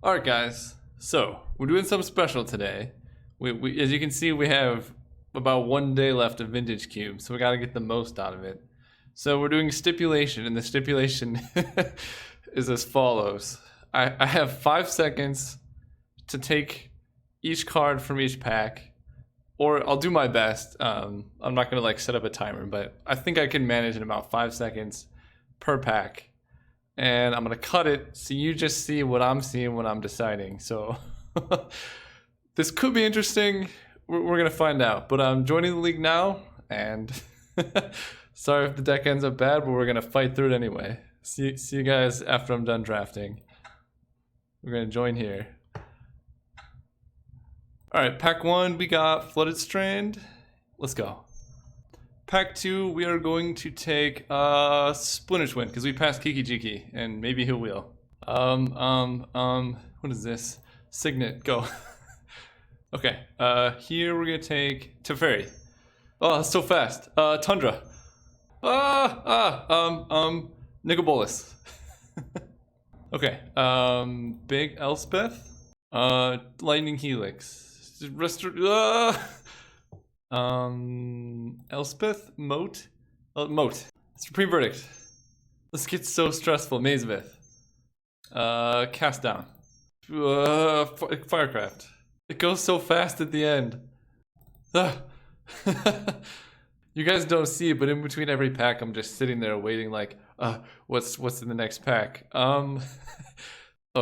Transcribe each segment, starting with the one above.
Alright guys, so we're doing something special today. As you can see, we have about 1 day left of Vintage Cube, so we gotta get the most out of it. So we're doing Stipulation, and the stipulation is as follows. I have 5 seconds to take each card from each pack, or I'll do my best. I'm not gonna like set up a timer, but I think I can manage in about 5 seconds per pack. And I'm gonna cut it so you just see what I'm seeing when I'm deciding. So this could be interesting. We're gonna find out. But I'm joining the league now, and sorry if the deck ends up bad, but we're gonna fight through it anyway. See you guys after I'm done drafting. We're gonna join here. All right, pack 1 we got Flooded Strand. Let's go. Pack 2, we are going to take Splinter Twin, because we passed Kiki Jiki, and maybe he'll wheel. What is this? Signet, go. Okay, here we're gonna take Teferi. Oh, that's so fast. Tundra. Nicobolus. Okay, Big Elspeth. Lightning Helix. Elspeth? Moat? Moat. Supreme Verdict. This gets so stressful. Mazevith. Cast Down. Firecraft. It goes so fast at the end. You guys don't see it, but in between every pack, I'm just sitting there waiting like, what's in the next pack? Oh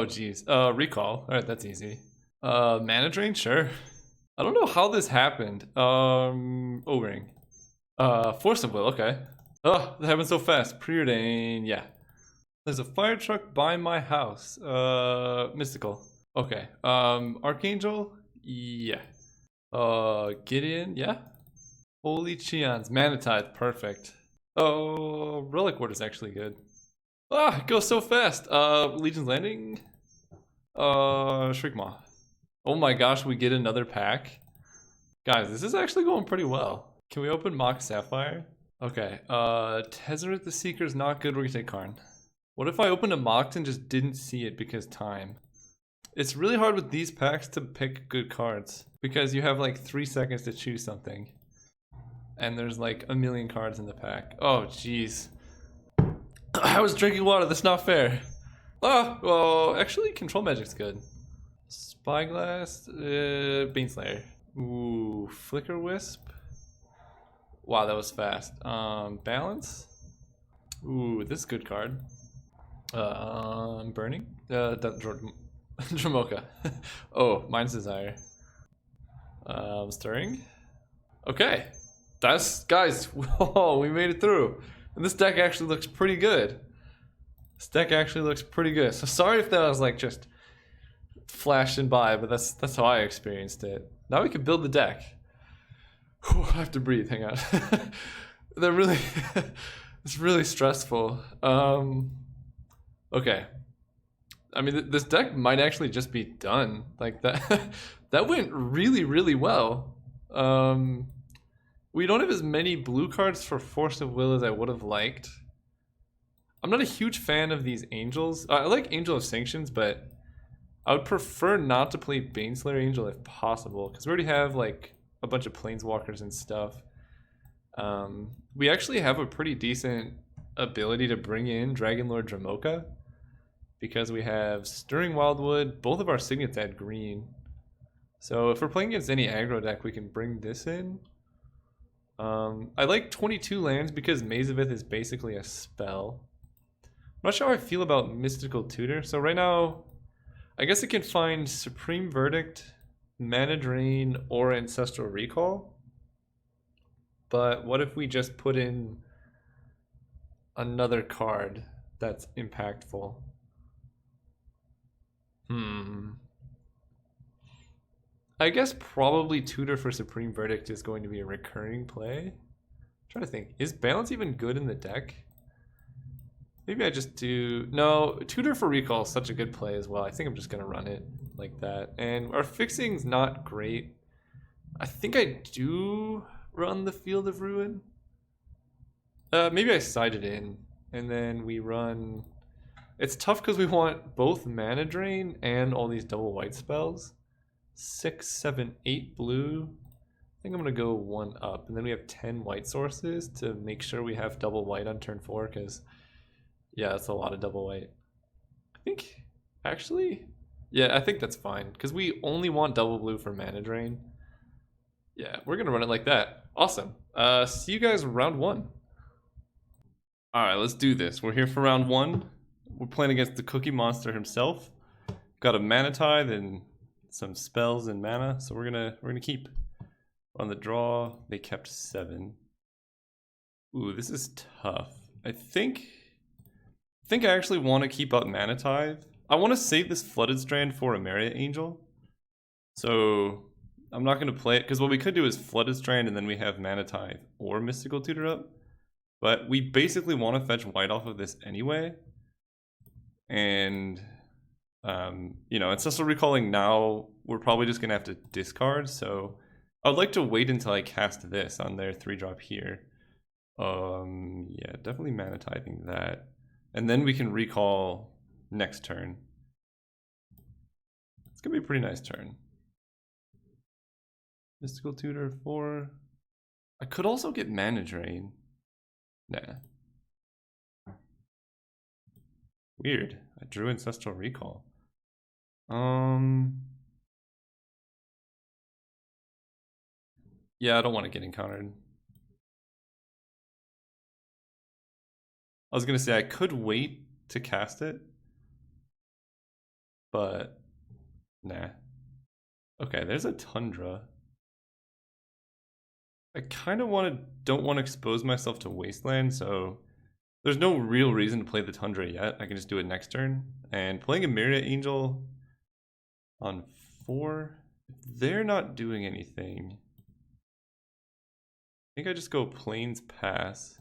geez. Recall. Alright, that's easy. Mana Drain? Sure. I don't know how this happened. O-Ring. Force of Will, okay. Oh, that happened so fast. Preordain, yeah. There's a fire truck by my house. Mystical. Okay. Archangel? Yeah. Gideon? Yeah. Holy Cheons. Manatide, perfect. Oh, Relic Ward is actually good. Ah, it goes so fast. Legion's Landing? Shriekmaw. Oh my gosh, we get another pack. Guys, this is actually going pretty well. Can we open Mock Sapphire? Okay, Tezzeret the Seeker is not good. We're gonna take Karn. What if I opened a Mocked and just didn't see it because time? It's really hard with these packs to pick good cards because you have like 3 seconds to choose something. And there's like a million cards in the pack. Oh, jeez. I was drinking water, that's not fair. Oh, well, actually, Control Magic's good. Spyglass, Baneslayer. Ooh, Flicker Wisp. Wow, that was fast. Balance. Ooh, this is a good card. Burning. Dramoka. Oh, Mind's Desire. Stirring. Okay, guys. Whoa, we made it through. And this deck actually looks pretty good. So sorry if that was like just flashing by, but that's how I experienced it. Now we can build the deck. Whew, I have to breathe, hang on. It's really stressful. Okay. I mean, this deck might actually just be done. Like that, that went really, really well. We don't have as many blue cards for Force of Will as I would have liked. I'm not a huge fan of these Angels. I like Angel of Sanctions, but I would prefer not to play Baneslayer Angel if possible, because we already have like a bunch of Planeswalkers and stuff. We actually have a pretty decent ability to bring in Dragonlord Dramoka, because we have Stirring Wildwood. Both of our signets add green. So if we're playing against any aggro deck, we can bring this in. I like 22 lands because Mazevith is basically a spell. I'm not sure how I feel about Mystical Tutor. So right now, I guess it can find Supreme Verdict, Mana Drain, or Ancestral Recall. But what if we just put in another card that's impactful? I guess probably Tutor for Supreme Verdict is going to be a recurring play. I'm trying to think, is Balance even good in the deck? Maybe I just do... No, Tutor for Recall is such a good play as well. I think I'm just going to run it like that. And our fixing's not great. I think I do run the Field of Ruin. Maybe I side it in, and then we run It's tough because we want both mana drain and all these double white spells. 6, 7, 8 blue. I think I'm gonna go 1 up, and then we have 10 white sources to make sure we have double white on turn 4, because yeah, that's a lot of double white. I think, actually, yeah, I think that's fine, because we only want double blue for mana drain. Yeah, we're gonna run it like that. Awesome. See you guys round 1. Alright, let's do this. We're here for round 1. We're playing against the Cookie Monster himself. Got a mana tithe and some spells and mana, so we're gonna keep. On the draw, they kept 7. Ooh, this is tough. I think I actually want to keep up Mana Tithe. I want to save this Flooded Strand for a Myriad Angel. So I'm not going to play it, because what we could do is Flooded Strand and then we have Mana Tithe or Mystical Tutor up. But we basically want to fetch white off of this anyway. And, you know, Ancestral Recalling now, we're probably just going to have to discard, so I would like to wait until I cast this on their 3-drop here. Yeah, definitely Mana Tithing that. And then we can recall next turn. It's gonna be a pretty nice turn. Mystical Tutor 4. I could also get Mana Drain. Nah. Weird. I drew Ancestral Recall. Yeah, I don't want to get encountered. I was gonna say I could wait to cast it, but nah. Okay, there's a Tundra. I kind of don't want to expose myself to Wasteland, so there's no real reason to play the Tundra yet. I can just do it next turn. And playing a Myriad Angel on 4, if they're not doing anything, I think I just go Plains Pass.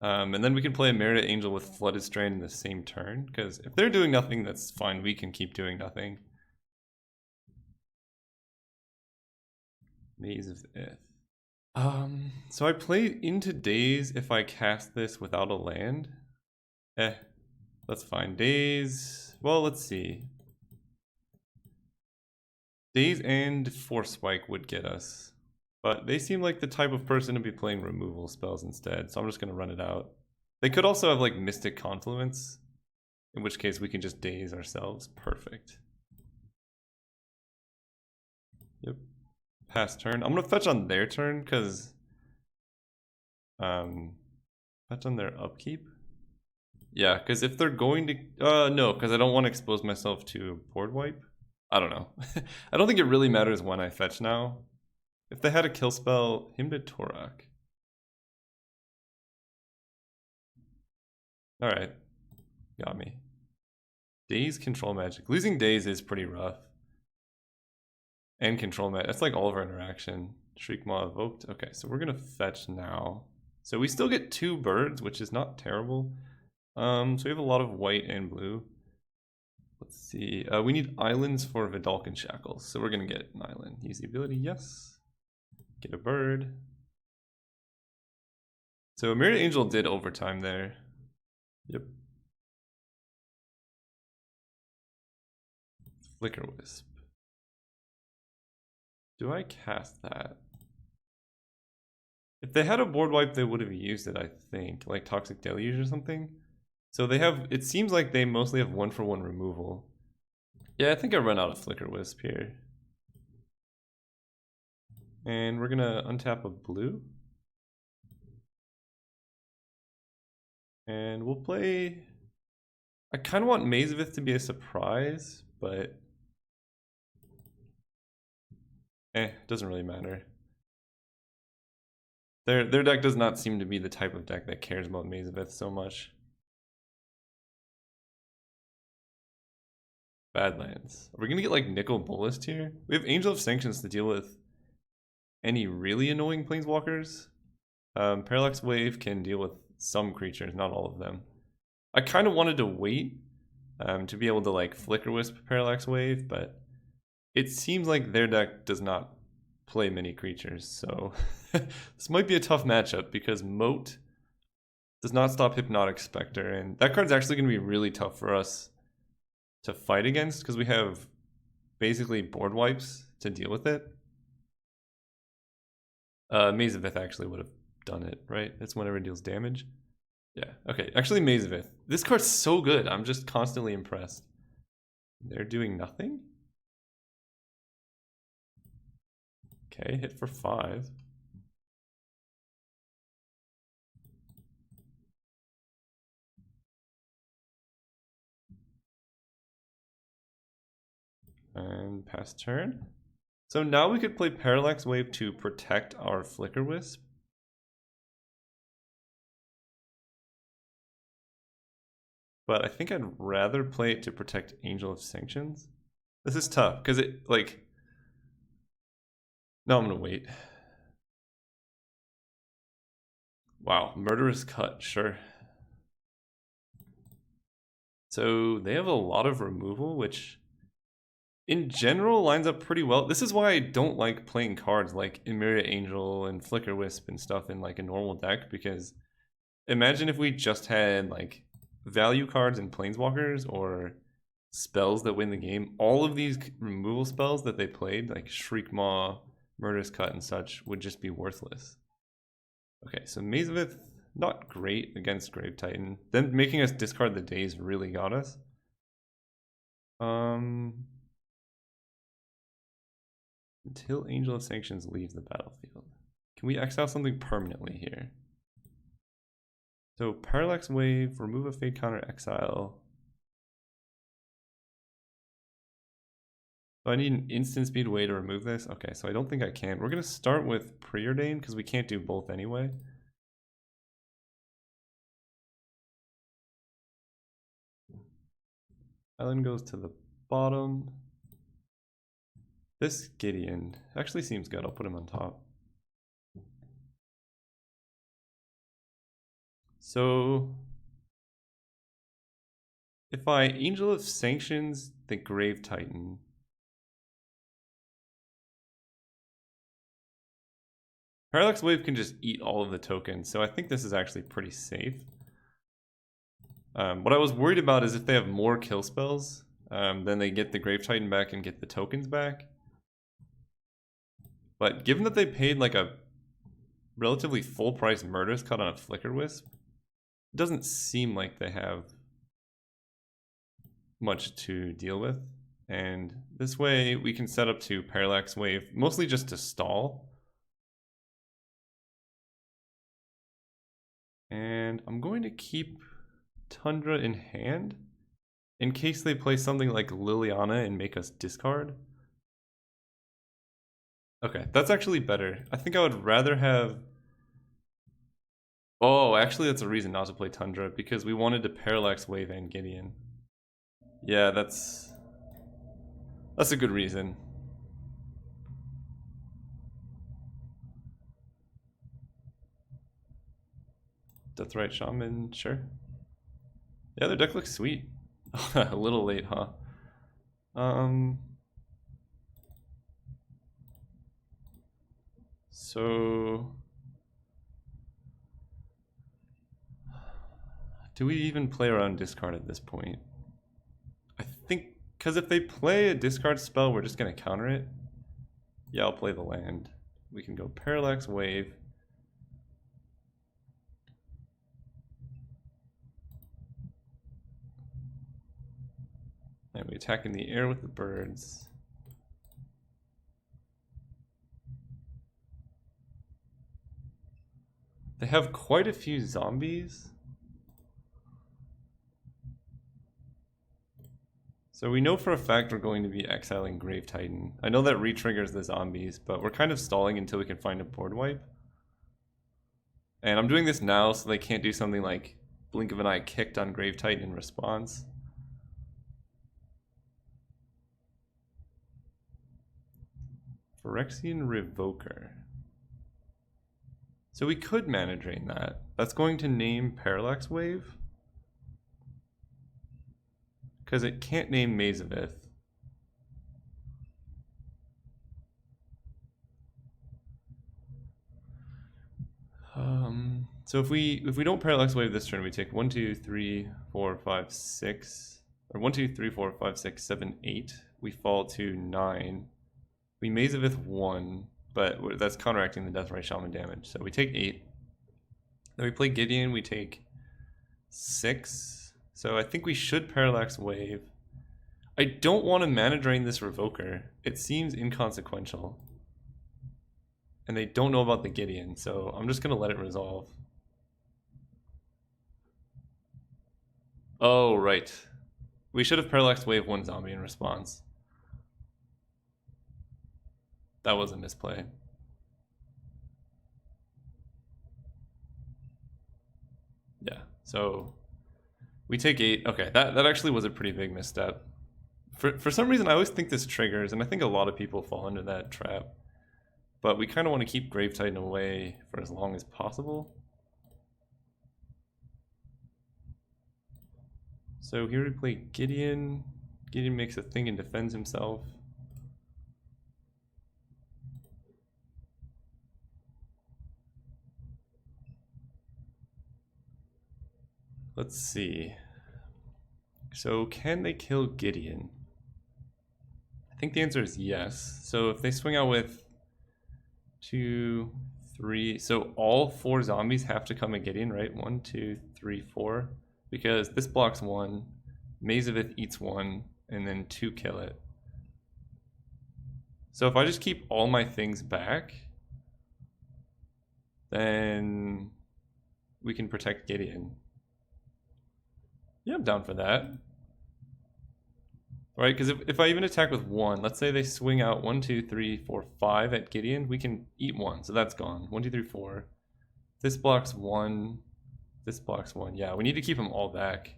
And then we can play a Myriad Angel with Flooded Strand in the same turn, because if they're doing nothing, that's fine. We can keep doing nothing. Maze of Ith. So I play into Daze if I cast this without a land. That's fine. Daze, well, let's see. Daze and Force Spike would get us. But they seem like the type of person to be playing removal spells instead, so I'm just going to run it out. They could also have like Mystic Confluence, in which case we can just Daze ourselves. Perfect. Yep. Pass turn. I'm going to fetch on their turn, because... fetch on their upkeep? Yeah, because if they're going to... no, because I don't want to expose myself to board wipe. I don't know. I don't think it really matters when I fetch now. If they had a kill spell, Hymn to Torak. Alright. Got me. Daze control magic. Losing Daze is pretty rough. And control magic. That's like all of our interaction. Shriekmaw evoked. Okay, so we're gonna fetch now. So we still get 2 birds, which is not terrible. So we have a lot of white and blue. Let's see. We need islands for Vidalcan Shackles. So we're gonna get an island. Use the ability, yes. Get a bird. So Myriad Angel did overtime there. Yep. Flicker Wisp. Do I cast that? If they had a board wipe, they would have used it, I think. Like Toxic Deluge or something. So they have, it seems like they mostly have 1-for-1 removal. Yeah, I think I run out of Flicker Wisp here. And we're gonna untap a blue. And we'll play... I kind of want Maze of Ith to be a surprise, but... doesn't really matter. Their deck does not seem to be the type of deck that cares about Maze of Ith so much. Badlands. Are we gonna get like Nickel Bullist here? We have Angel of Sanctions to deal with any really annoying planeswalkers. Parallax Wave can deal with some creatures, not all of them. I kind of wanted to wait to be able to like Flicker Wisp Parallax Wave, but it seems like their deck does not play many creatures, so this might be a tough matchup because Moat Does not stop Hypnotic Spectre, and that card's actually going to be really tough for us to fight against because we have basically board wipes to deal with it. Maze of Ith actually would have done it, right? It's whenever it deals damage. Yeah, okay. Actually, Maze of Ith. This card's so good. I'm just constantly impressed. They're doing nothing? Okay, hit for 5. And pass turn. So now we could play Parallax Wave to protect our Flicker Wisp. But I think I'd rather play it to protect Angel of Sanctions. This is tough, because it, like... No, I'm going to wait. Wow, Murderous Cut, sure. So they have a lot of removal, which in general lines up pretty well. This is why I don't like playing cards like Emeria Angel and Flicker Wisp and stuff in like a normal deck, because imagine if we just had like value cards and Planeswalkers or spells that win the game. All of these removal spells that they played, like Shriek Maw, Murderous Cut, and such, would just be worthless. Okay, so Maze of Ith, not great against Grave Titan. Then making us discard the days really got us. Until Angel of Sanctions leaves the battlefield. Can we exile something permanently here? So Parallax Wave, remove a Fate counter, exile. So I need an instant speed way to remove this. Okay, so I don't think I can. We're gonna start with Preordain because we can't do both anyway. Island goes to the bottom. This Gideon actually seems good. I'll put him on top. So if I Angel of Sanctions the Grave Titan, Parallax Wave can just eat all of the tokens, so I think this is actually pretty safe. What I was worried about is if they have more kill spells, then they get the Grave Titan back and get the tokens back. But given that they paid like a relatively full price Murderous Cut on a Flicker Wisp, it doesn't seem like they have much to deal with. And this way we can set up to Parallax Wave, mostly just to stall. And I'm going to keep Tundra in hand in case they play something like Liliana and make us discard. Okay, that's actually better. I think I would rather have... Oh, actually that's a reason not to play Tundra, because we wanted to Parallax Wave and Gideon. Yeah, that's a good reason. Deathrite Shaman, sure. Yeah, their deck looks sweet. A little late, huh? So do we even play around discard at this point? I think, because if they play a discard spell, we're just going to counter it. Yeah, I'll play the land. We can go Parallax Wave. And we attack in the air with the birds. They have quite a few zombies. So we know for a fact we're going to be exiling Grave Titan. I know that re-triggers the zombies, but we're kind of stalling until we can find a board wipe. And I'm doing this now so they can't do something like blink of an eye kicked on Grave Titan in response. Phyrexian Revoker. So we could mana drain that. That's going to name Parallax Wave, because it can't name Maze of Ith. So if we don't Parallax Wave this turn, we take 1, 2, 3, 4, 5, 6, or 1, 2, 3, 4, 5, 6, 7, 8. We fall to 9. We Maze of Ith 1, but that's counteracting the Deathrite Shaman damage. So we take 8. Then we play Gideon, we take 6. So I think we should Parallax Wave. I don't want to mana drain this Revoker. It seems inconsequential. And they don't know about the Gideon, so I'm just going to let it resolve. Oh, right. We should have Parallax Wave 1 zombie in response. That was a misplay. Yeah, so we take 8. Okay, that actually was a pretty big misstep. For some reason, I always think this triggers, and I think a lot of people fall into that trap. But we kind of want to keep Grave Titan away for as long as possible. So here we play Gideon. Gideon makes a thing and defends himself. Let's see. So can they kill Gideon? I think the answer is yes. So if they swing out with 2, 3, so all 4 zombies have to come at Gideon, right? 1, 2, 3, 4. Because this blocks 1, Maze of Ith eats 1, and then 2 kill it. So if I just keep all my things back, then we can protect Gideon. Yeah, I'm down for that. Right, because if I even attack with 1, let's say they swing out 1, 2, 3, 4, 5 at Gideon, we can eat 1, so that's gone. 1, 2, 3, 4. This blocks 1. This blocks 1. Yeah, we need to keep them all back.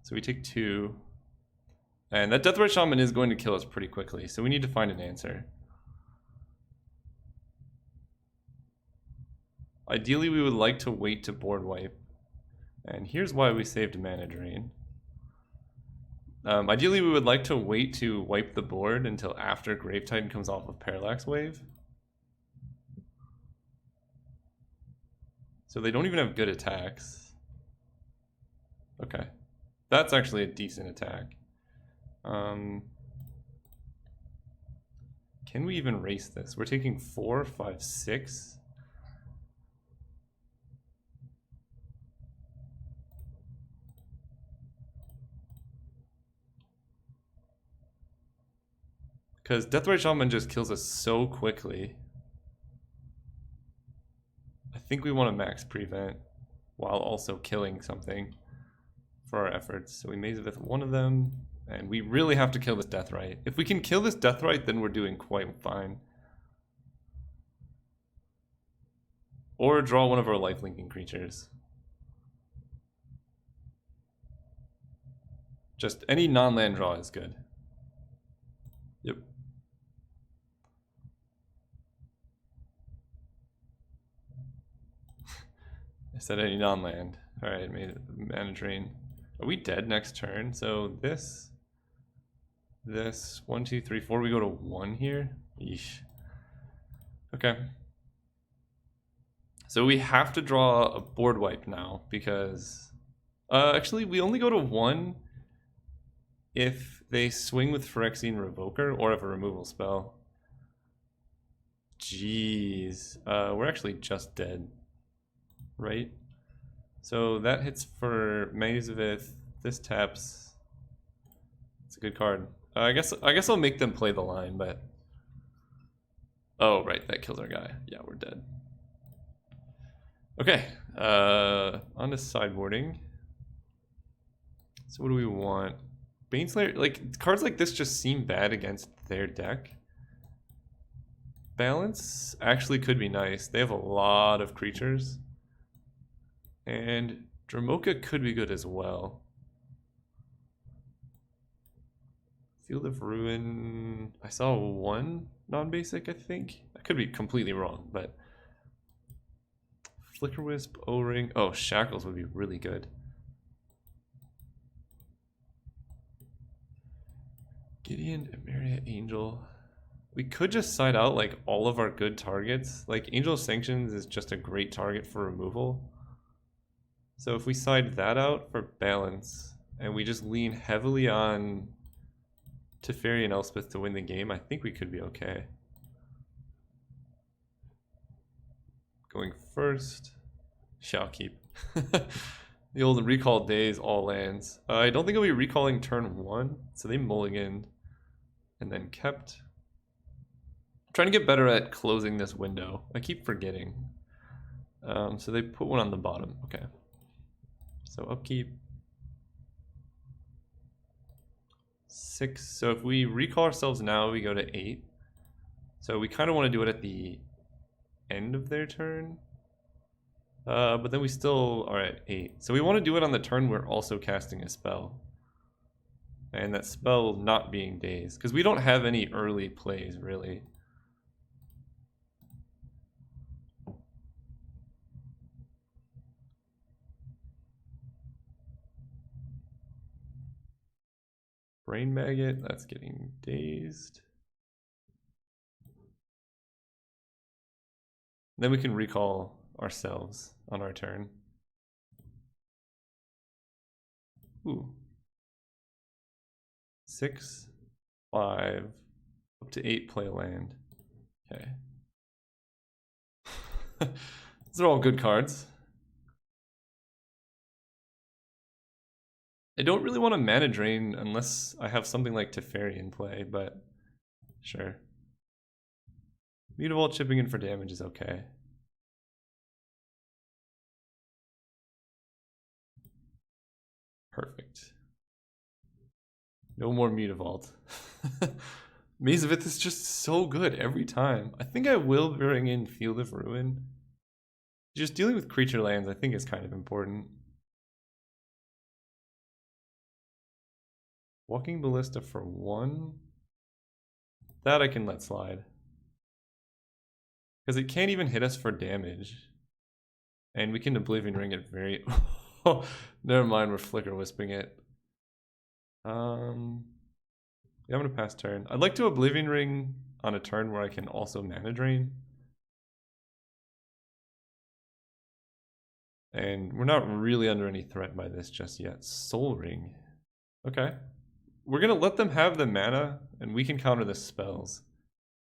So we take 2. And that Deathrite Shaman is going to kill us pretty quickly, so we need to find an answer. Ideally, we would like to wait to board wipe. And here's why we saved Mana Drain. Ideally, we would like to wait to wipe the board until after Grave Titan comes off of Parallax Wave. So they don't even have good attacks. Okay. That's actually a decent attack. Can we even race this? We're taking 4, 5, 6. Because Deathrite Shaman just kills us so quickly. I think we want to max prevent while also killing something for our efforts. So we Maze with one of them, and we really have to kill this Deathrite. If we can kill this Deathrite, then we're doing quite fine. Or draw one of our lifelinking creatures. Just any non-land draw is good. Yep. I said any non-land. Alright, made Mana Drain. Are we dead next turn? So this 1, 2, 3, 4. We go to 1 here. Yeesh. Okay. So we have to draw a board wipe now because actually we only go to 1 if they swing with Phyrexian Revoker or have a removal spell. Jeez. We're actually just dead. Right? So that hits for Maze of Ith. This taps. It's a good card. I guess I'll make them play the line, but oh right, that kills our guy. Yeah, we're dead. Okay, on to sideboarding. So what do we want? Baneslayer, like cards like this just seem bad against their deck. Balance actually could be nice. They have a lot of creatures. And Dramoka could be good as well. Field of Ruin, I saw 1 non-basic, I think. I could be completely wrong, but Flicker Wisp, O-Ring. Oh, Shackles would be really good. Gideon, Emeria, Angel. We could just side out like all of our good targets. Like Angel of Sanctions is just a great target for removal. So if we side that out for balance, and we just lean heavily on Teferi and Elspeth to win the game, I think we could be okay. Going first, shall keep. The old recall days, all lands. I don't think I'll be recalling turn 1, so they mulliganed and then kept. I'm trying to get better at closing this window. I keep forgetting. So they put one on the bottom. Okay. So upkeep. 6. So if we recall ourselves now, we go to 8. So we kind of want to do it at the end of their turn. But then we still are at 8. So we want to do it on the turn we're also casting a spell. And that spell not being dazed. Because we don't have any early plays, really. Brain Maggot, that's getting dazed. Then we can recall ourselves on our turn. Ooh. 6, 5, up to 8 play land. Okay. These are all good cards. I don't really want to mana drain unless I have something like Teferi in play, but sure. Mutavault chipping in for damage is okay. Perfect. No more Mutavault. Maze of Ith is just so good every time. I think I will bring in Field of Ruin. Just dealing with creature lands I think is kind of important. Walking Ballista for 1. That I can let slide. Because it can't even hit us for damage. And we can Oblivion Ring it very... Oh, never mind, we're Flicker Wisping it. Yeah, I'm gonna pass turn. I'd like to Oblivion Ring on a turn where I can also mana drain. And we're not really under any threat by this just yet. Soul Ring. Okay. We're gonna let them have the mana, and we can counter the spells.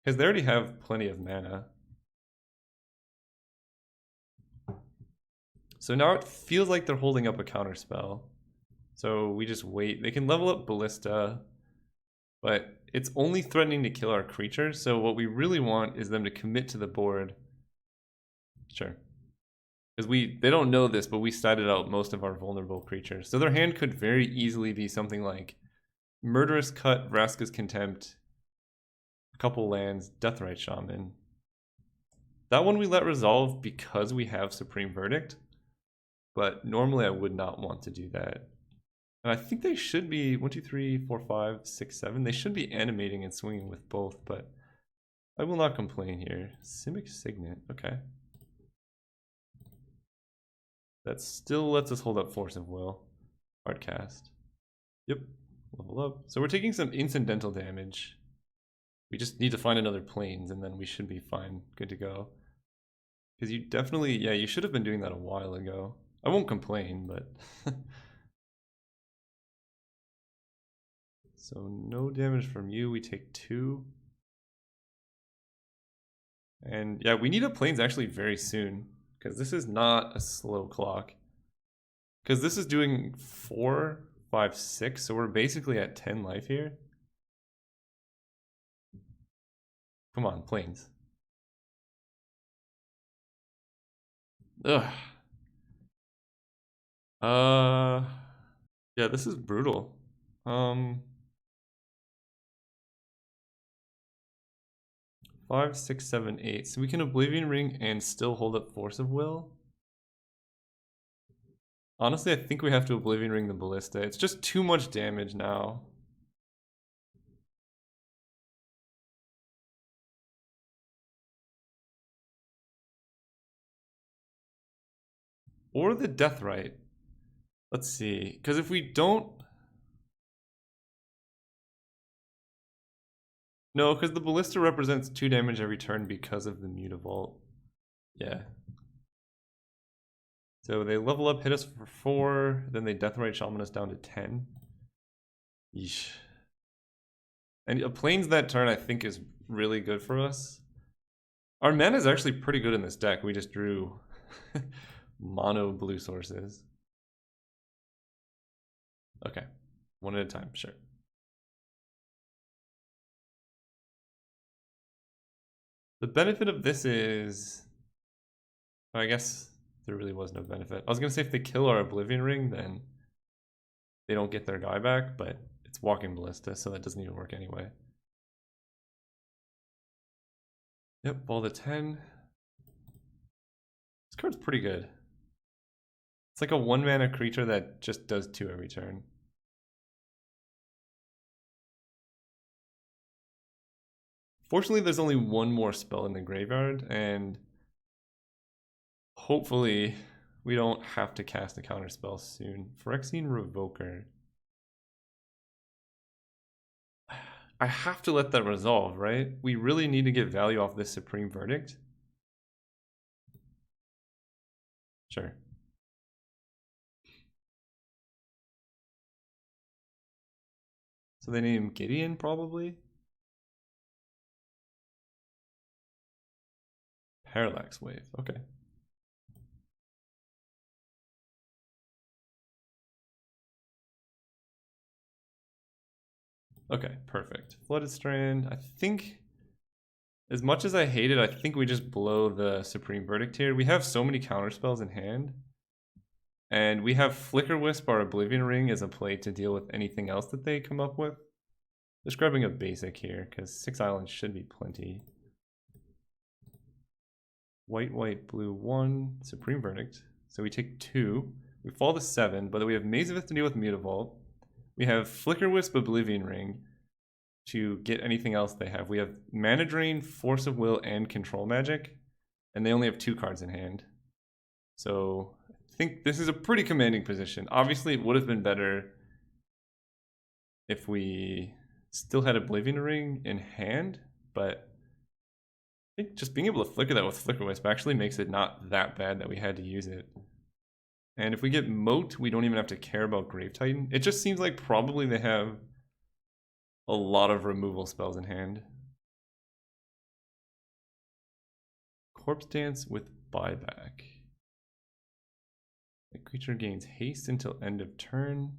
Because they already have plenty of mana. So now it feels like they're holding up a counter spell. So we just wait. They can level up Ballista, but it's only threatening to kill our creatures. So what we really want is them to commit to the board. Sure. Because they don't know this, but we sided out most of our vulnerable creatures. So their hand could very easily be something like Murderous Cut, Vraska's Contempt, a couple lands, Deathrite Shaman. That one we let resolve because we have Supreme Verdict. But normally I would not want to do that. And I think they should be 1, 2, 3, 4, 5, 6, 7. They should be animating and swinging with both, but I will not complain here. Simic Signet, okay. That still lets us hold up Force of Will. Hard cast. Yep, level up. So we're taking some incidental damage. We just need to find another planes and then we should be fine, good to go. Because you definitely, yeah, you should have been doing that a while ago. I won't complain, but... So no damage from you, we take 2. And yeah, we need a planes actually very soon. Because this is not a slow clock. Because this is doing 4, 5, 6, so we're basically at 10 life here. Come on, planes. Ugh. Yeah, this is brutal. 5, 6, 7, 8. So we can Oblivion Ring and still hold up Force of Will. Honestly, I think we have to Oblivion Ring the Ballista. It's just too much damage now. Or the Deathrite. Let's see. Because if we don't... No, because the Ballista represents 2 damage every turn because of the Mutavault. Yeah. So they level up, hit us for 4, then they Deathrite Shaman us down to 10. Yeesh. And a Plains that turn I think is really good for us. Our mana is actually pretty good in this deck. We just drew mono blue sources. Okay, one at a time, sure. The benefit of this is, I guess there really was no benefit. I was gonna say if they kill our Oblivion Ring, then they don't get their guy back, but it's Walking Ballista, so that doesn't even work anyway. Yep, ball to 10. This card's pretty good. It's like a 1-mana creature that just does 2 every turn. Fortunately, there's only one more spell in the graveyard, and hopefully we don't have to cast a counter spell soon. Phyrexian Revoker. I have to let that resolve, right? We really need to get value off this Supreme Verdict. Sure. So they name Gideon, probably? Parallax Wave, okay. Okay, perfect. Flooded Strand, I think, as much as I hate it, I think we just blow the Supreme Verdict here. We have so many counterspells in hand. And we have Flicker Wisp, our Oblivion Ring, as a play to deal with anything else that they come up with. Just grabbing a basic here, because 6 islands should be plenty. White, white, blue, 1, Supreme Verdict. So we take 2. We fall to 7, but we have Maze of Ith to deal with Mutavault. We have Flicker Wisp, Oblivion Ring to get anything else they have. We have Mana Drain, Force of Will, and Control Magic. And they only have 2 cards in hand. So I think this is a pretty commanding position. Obviously, it would have been better if we still had Oblivion Ring in hand, but I think just being able to flicker that with Flicker Wisp actually makes it not that bad that we had to use it. And if we get Moat, we don't even have to care about Grave Titan. It just seems like probably they have a lot of removal spells in hand. Corpse Dance with Buyback. The creature gains haste until end of turn.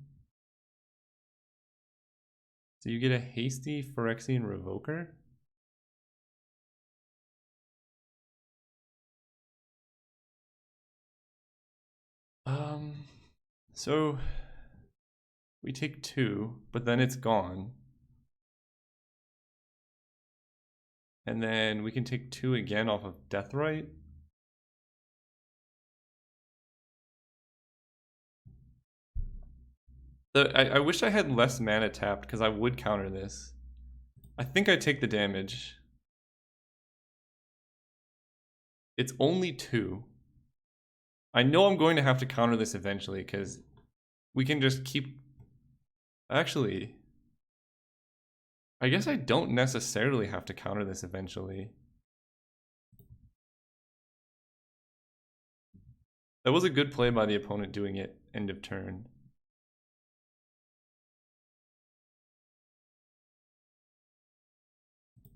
So you get a hasty Phyrexian Revoker? So we take 2, but then it's gone. And then we can take 2 again off of Deathrite. I wish I had less mana tapped because I would counter this. I think I take the damage. It's only 2. I know I'm going to have to counter this eventually because we can just keep... Actually, I guess I don't necessarily have to counter this eventually. That was a good play by the opponent doing it end of turn.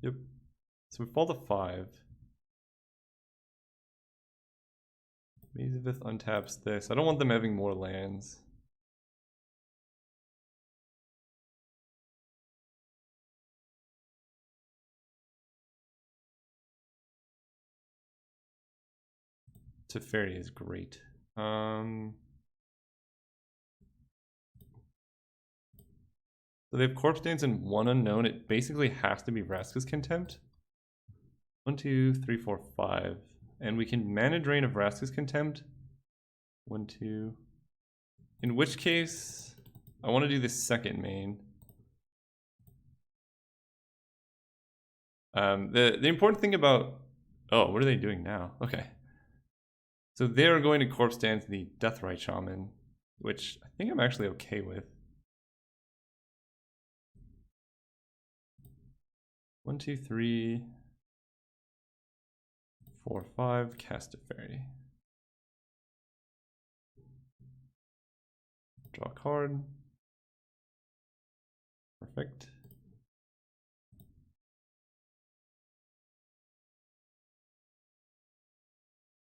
Yep. So we fall to 5. Maze of Ith untaps this. I don't want them having more lands. Teferi is great. So they have Corpse Dance and 1 unknown. It basically has to be Vraska's Contempt. 1, 2, 3, 4, 5. And we can Mana Drain of Vraska's Contempt. 1, 2. In which case, I want to do this second main. The important thing about... Oh, what are they doing now? Okay. So they're going to Corpse Dance the Deathrite Shaman, which I think I'm actually okay with. 1, 2, 3, 4, 5, cast a fairy. Draw a card. Perfect.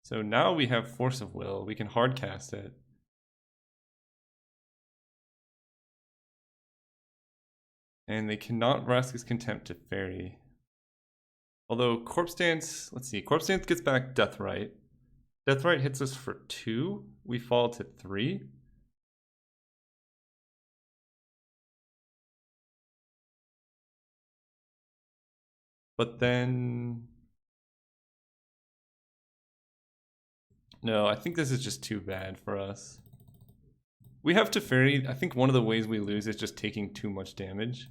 So now we have Force of Will. We can hard cast it. And they cannot Vraska's Contempt to fairy. Although Corpse Dance, let's see, Corpse Dance gets back Deathrite. Deathrite hits us for 2. We fall to 3. But then... No, I think this is just too bad for us. We have Teferi. I think one of the ways we lose is just taking too much damage.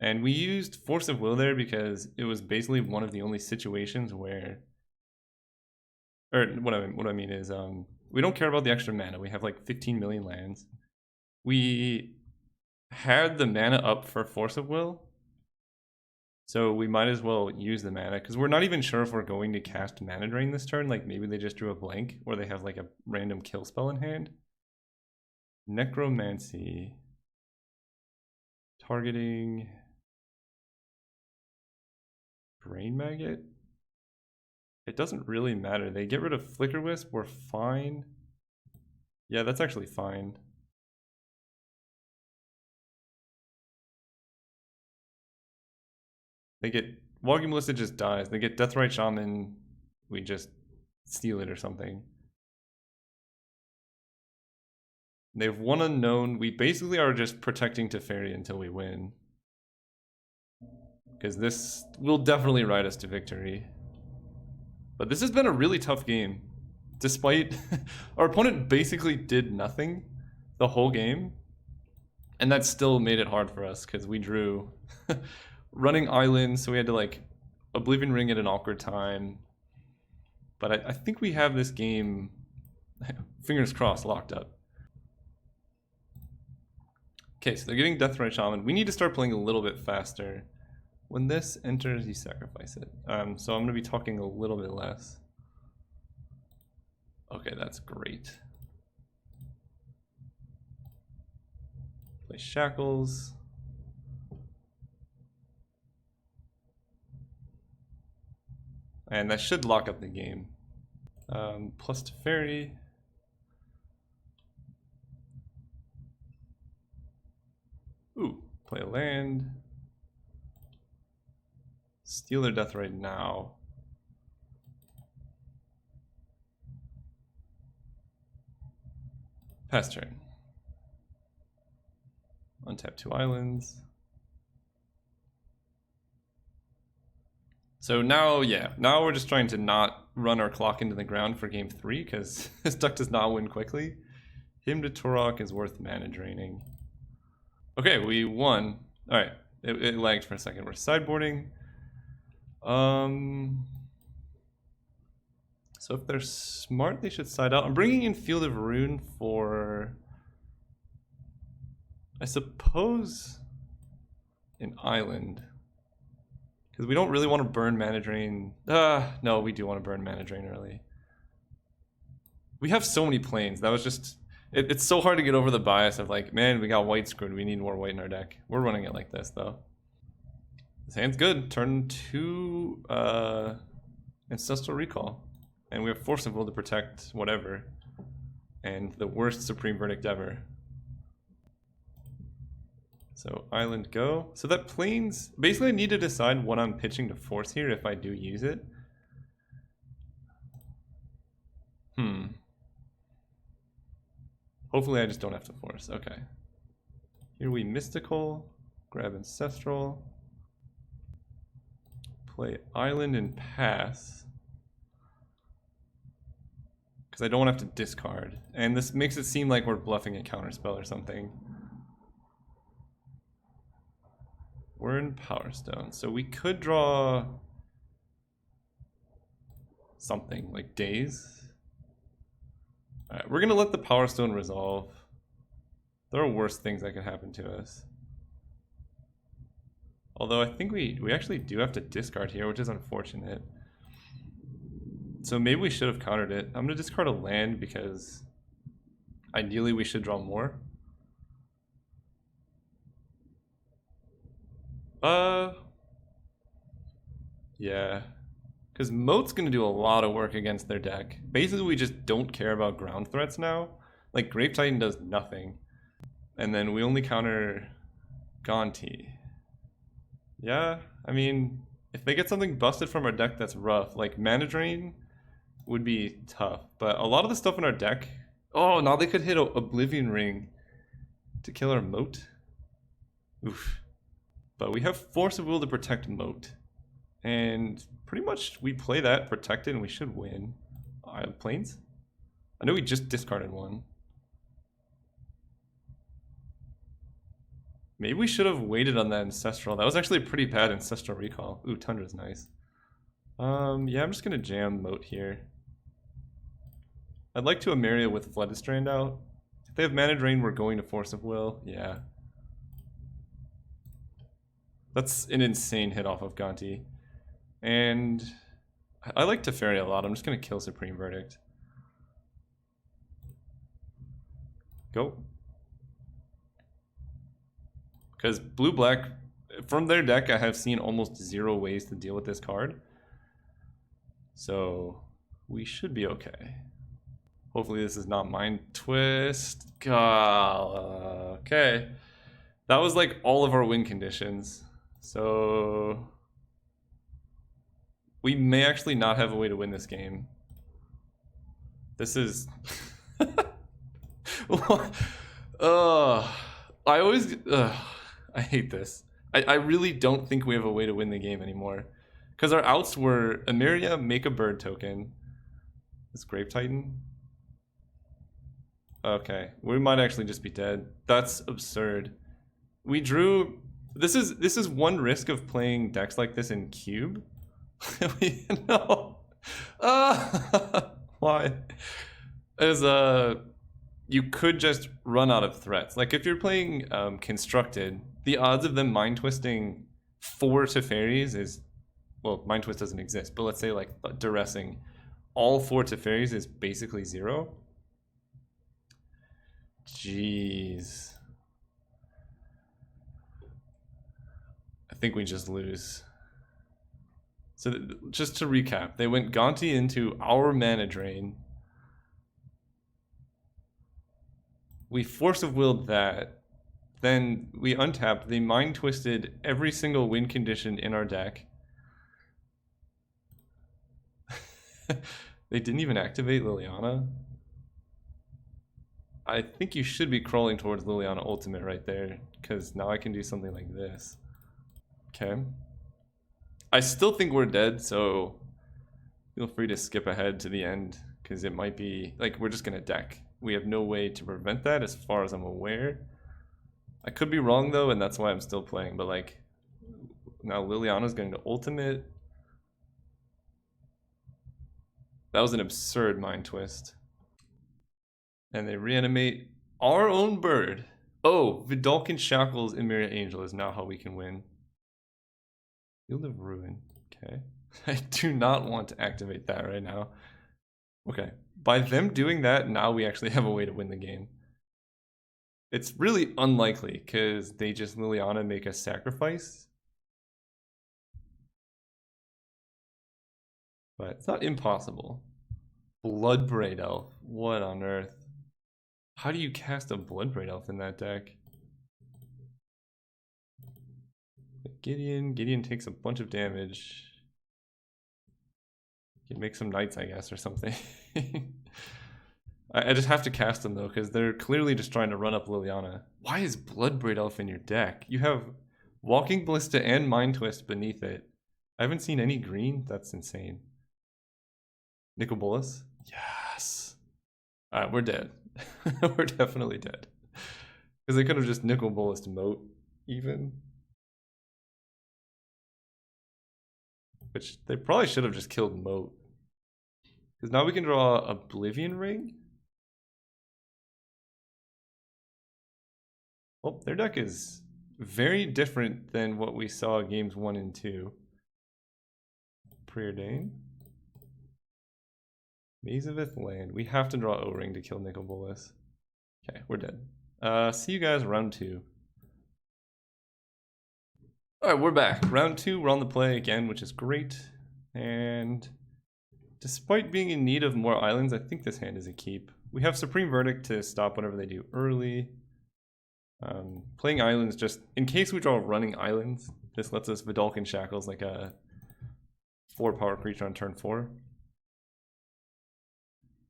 And we used Force of Will there because it was basically one of the only situations where... Or what I mean is, we don't care about the extra mana. We have like 15 million lands. We had the mana up for Force of Will. So we might as well use the mana, because we're not even sure if we're going to cast Mana Drain this turn. Like maybe they just drew a blank, or they have like a random kill spell in hand. Necromancy. Targeting... Brain Maggot? It doesn't really matter. They get rid of Flicker Wisp, we're fine. Yeah, that's actually fine. They get Walking Ballista just dies. They get Deathrite Shaman, we just steal it or something. They have one unknown. We basically are just protecting Teferi until we win. Because this will definitely ride us to victory. But this has been a really tough game. Despite our opponent basically did nothing the whole game. And that still made it hard for us because we drew running islands, so we had to like Oblivion Ring at an awkward time. But I think we have this game, fingers crossed, locked up. Okay, so they're getting Deathrite Shaman. We need to start playing a little bit faster. When this enters, you sacrifice it. So I'm going to be talking a little bit less. Okay, that's great. Play Shackles. And that should lock up the game. Plus Teferi. Ooh, play a land. Steal their Deathrite now. Pass turn. Untap 2 islands. So now, yeah, now we're just trying to not run our clock into the ground for game 3 because this deck does not win quickly. Hymn to Turok is worth mana draining. Okay, we won. All right, it lagged for a second. We're sideboarding. So if they're smart, they should side out. I'm bringing in Field of Ruin for, I suppose, an island. Because we don't really want to burn Mana Drain. No, we do want to burn Mana Drain early. We have so many planes. That was just... It's so hard to get over the bias of like, man, we got white screwed. We need more white in our deck. We're running it like this, though. This hand's good. Turn 2 Ancestral Recall. And we have Force of Will to protect whatever. And the worst Supreme Verdict ever. So island go. So that plains, basically I need to decide what I'm pitching to force here if I do use it. Hopefully I just don't have to force. Okay. Here we mystical, grab ancestral, play island and pass. Because I don't want to have to discard. And this makes it seem like we're bluffing a counterspell or something. We're in Power Stone, so we could draw something like Daze. Alright, we're gonna let the Power Stone resolve. There are worse things that could happen to us. Although I think we actually do have to discard here, which is unfortunate. So maybe we should have countered it. I'm gonna discard a land because ideally we should draw more. Yeah. Because Moat's gonna do a lot of work against their deck. Basically, we just don't care about ground threats now. Like, Grave Titan does nothing. And then we only counter Gonti. Yeah, I mean, if they get something busted from our deck that's rough, like Mana Drain would be tough. But a lot of the stuff in our deck... Oh, now they could hit Oblivion Ring to kill our Moat. Oof. But we have Force of Will to protect Moat. And pretty much we play that, protect it, and we should win. Planes? I know we just discarded one. Maybe we should have waited on that Ancestral. That was actually a pretty bad Ancestral recall. Ooh, Tundra's nice. Yeah, I'm just gonna jam Moat here. I'd like to Emeria with Flooded Strand out. If they have Mana Drain, we're going to Force of Will. Yeah. That's an insane hit off of Gonti. And I like Teferi a lot. I'm just going to kill Supreme Verdict. Go. Because blue-black, from their deck, I have seen almost 0 ways to deal with this card. So we should be okay. Hopefully this is not Mind Twist. God, okay. That was like all of our win conditions. So we may actually not have a way to win this game. This is... I always... I hate this. I really don't think we have a way to win the game anymore. Because our outs were Emeria, make a bird token. This Grave Titan. Okay, we might actually just be dead. That's absurd. We drew... This is one risk of playing decks like this in Cube. No. Why? As you could just run out of threats. Like if you're playing Constructed, the odds of them mind twisting 4 Teferis is, well, mind twist doesn't exist, but let's say like duressing all 4 Teferis is basically 0. Jeez. I think we just lose. So just to recap, they went Gonti into our Mana Drain. We Force of Willed that. Then we untapped. They Mind Twisted every single win condition in our deck. They didn't even activate Liliana. I think you should be crawling towards Liliana Ultimate right there, because now I can do something like this. Okay. I still think we're dead, so feel free to skip ahead to the end, because it might be, like, we're just going to deck. We have no way to prevent that as far as I'm aware. I could be wrong, though, and that's why I'm still playing, but, like, now Liliana's going to Ultimate. That was an absurd Mind Twist. And they reanimate our own bird. Oh, Vidalcan Shackles Emeria Angel is now how we can win. Field of Ruin. Okay. I do not want to activate that right now. Okay. By them doing that, now we actually have a way to win the game. It's really unlikely because they just Liliana make a sacrifice. But it's not impossible. Bloodbraid Elf. What on earth? How do you cast a Bloodbraid Elf in that deck? Gideon takes a bunch of damage. You can make some knights, I guess, or something. I just have to cast them, though, because they're clearly just trying to run up Liliana. Why is Bloodbraid Elf in your deck? You have Walking Ballista and Mind Twist beneath it. I haven't seen any green. That's insane. Nicol Bolas? Yes. Alright, we're dead. We're definitely dead. Because they could have just Nicol Bolas to Moat, even. Which they probably should have just killed Moat. Because now we can draw Oblivion Ring. Well, their deck is very different than what we saw games 1 and 2. Preordain. Maze of Ith land. We have to draw O-Ring to kill Nicol Bolas. Okay, we're dead. See you guys round 2. Alright, we're back. Round 2, we're on the play again, which is great. And despite being in need of more islands, I think this hand is a keep. We have Supreme Verdict to stop whatever they do early. Playing islands just, in case we draw running islands, this lets us Vidalcan Shackles like a 4-power creature on turn 4.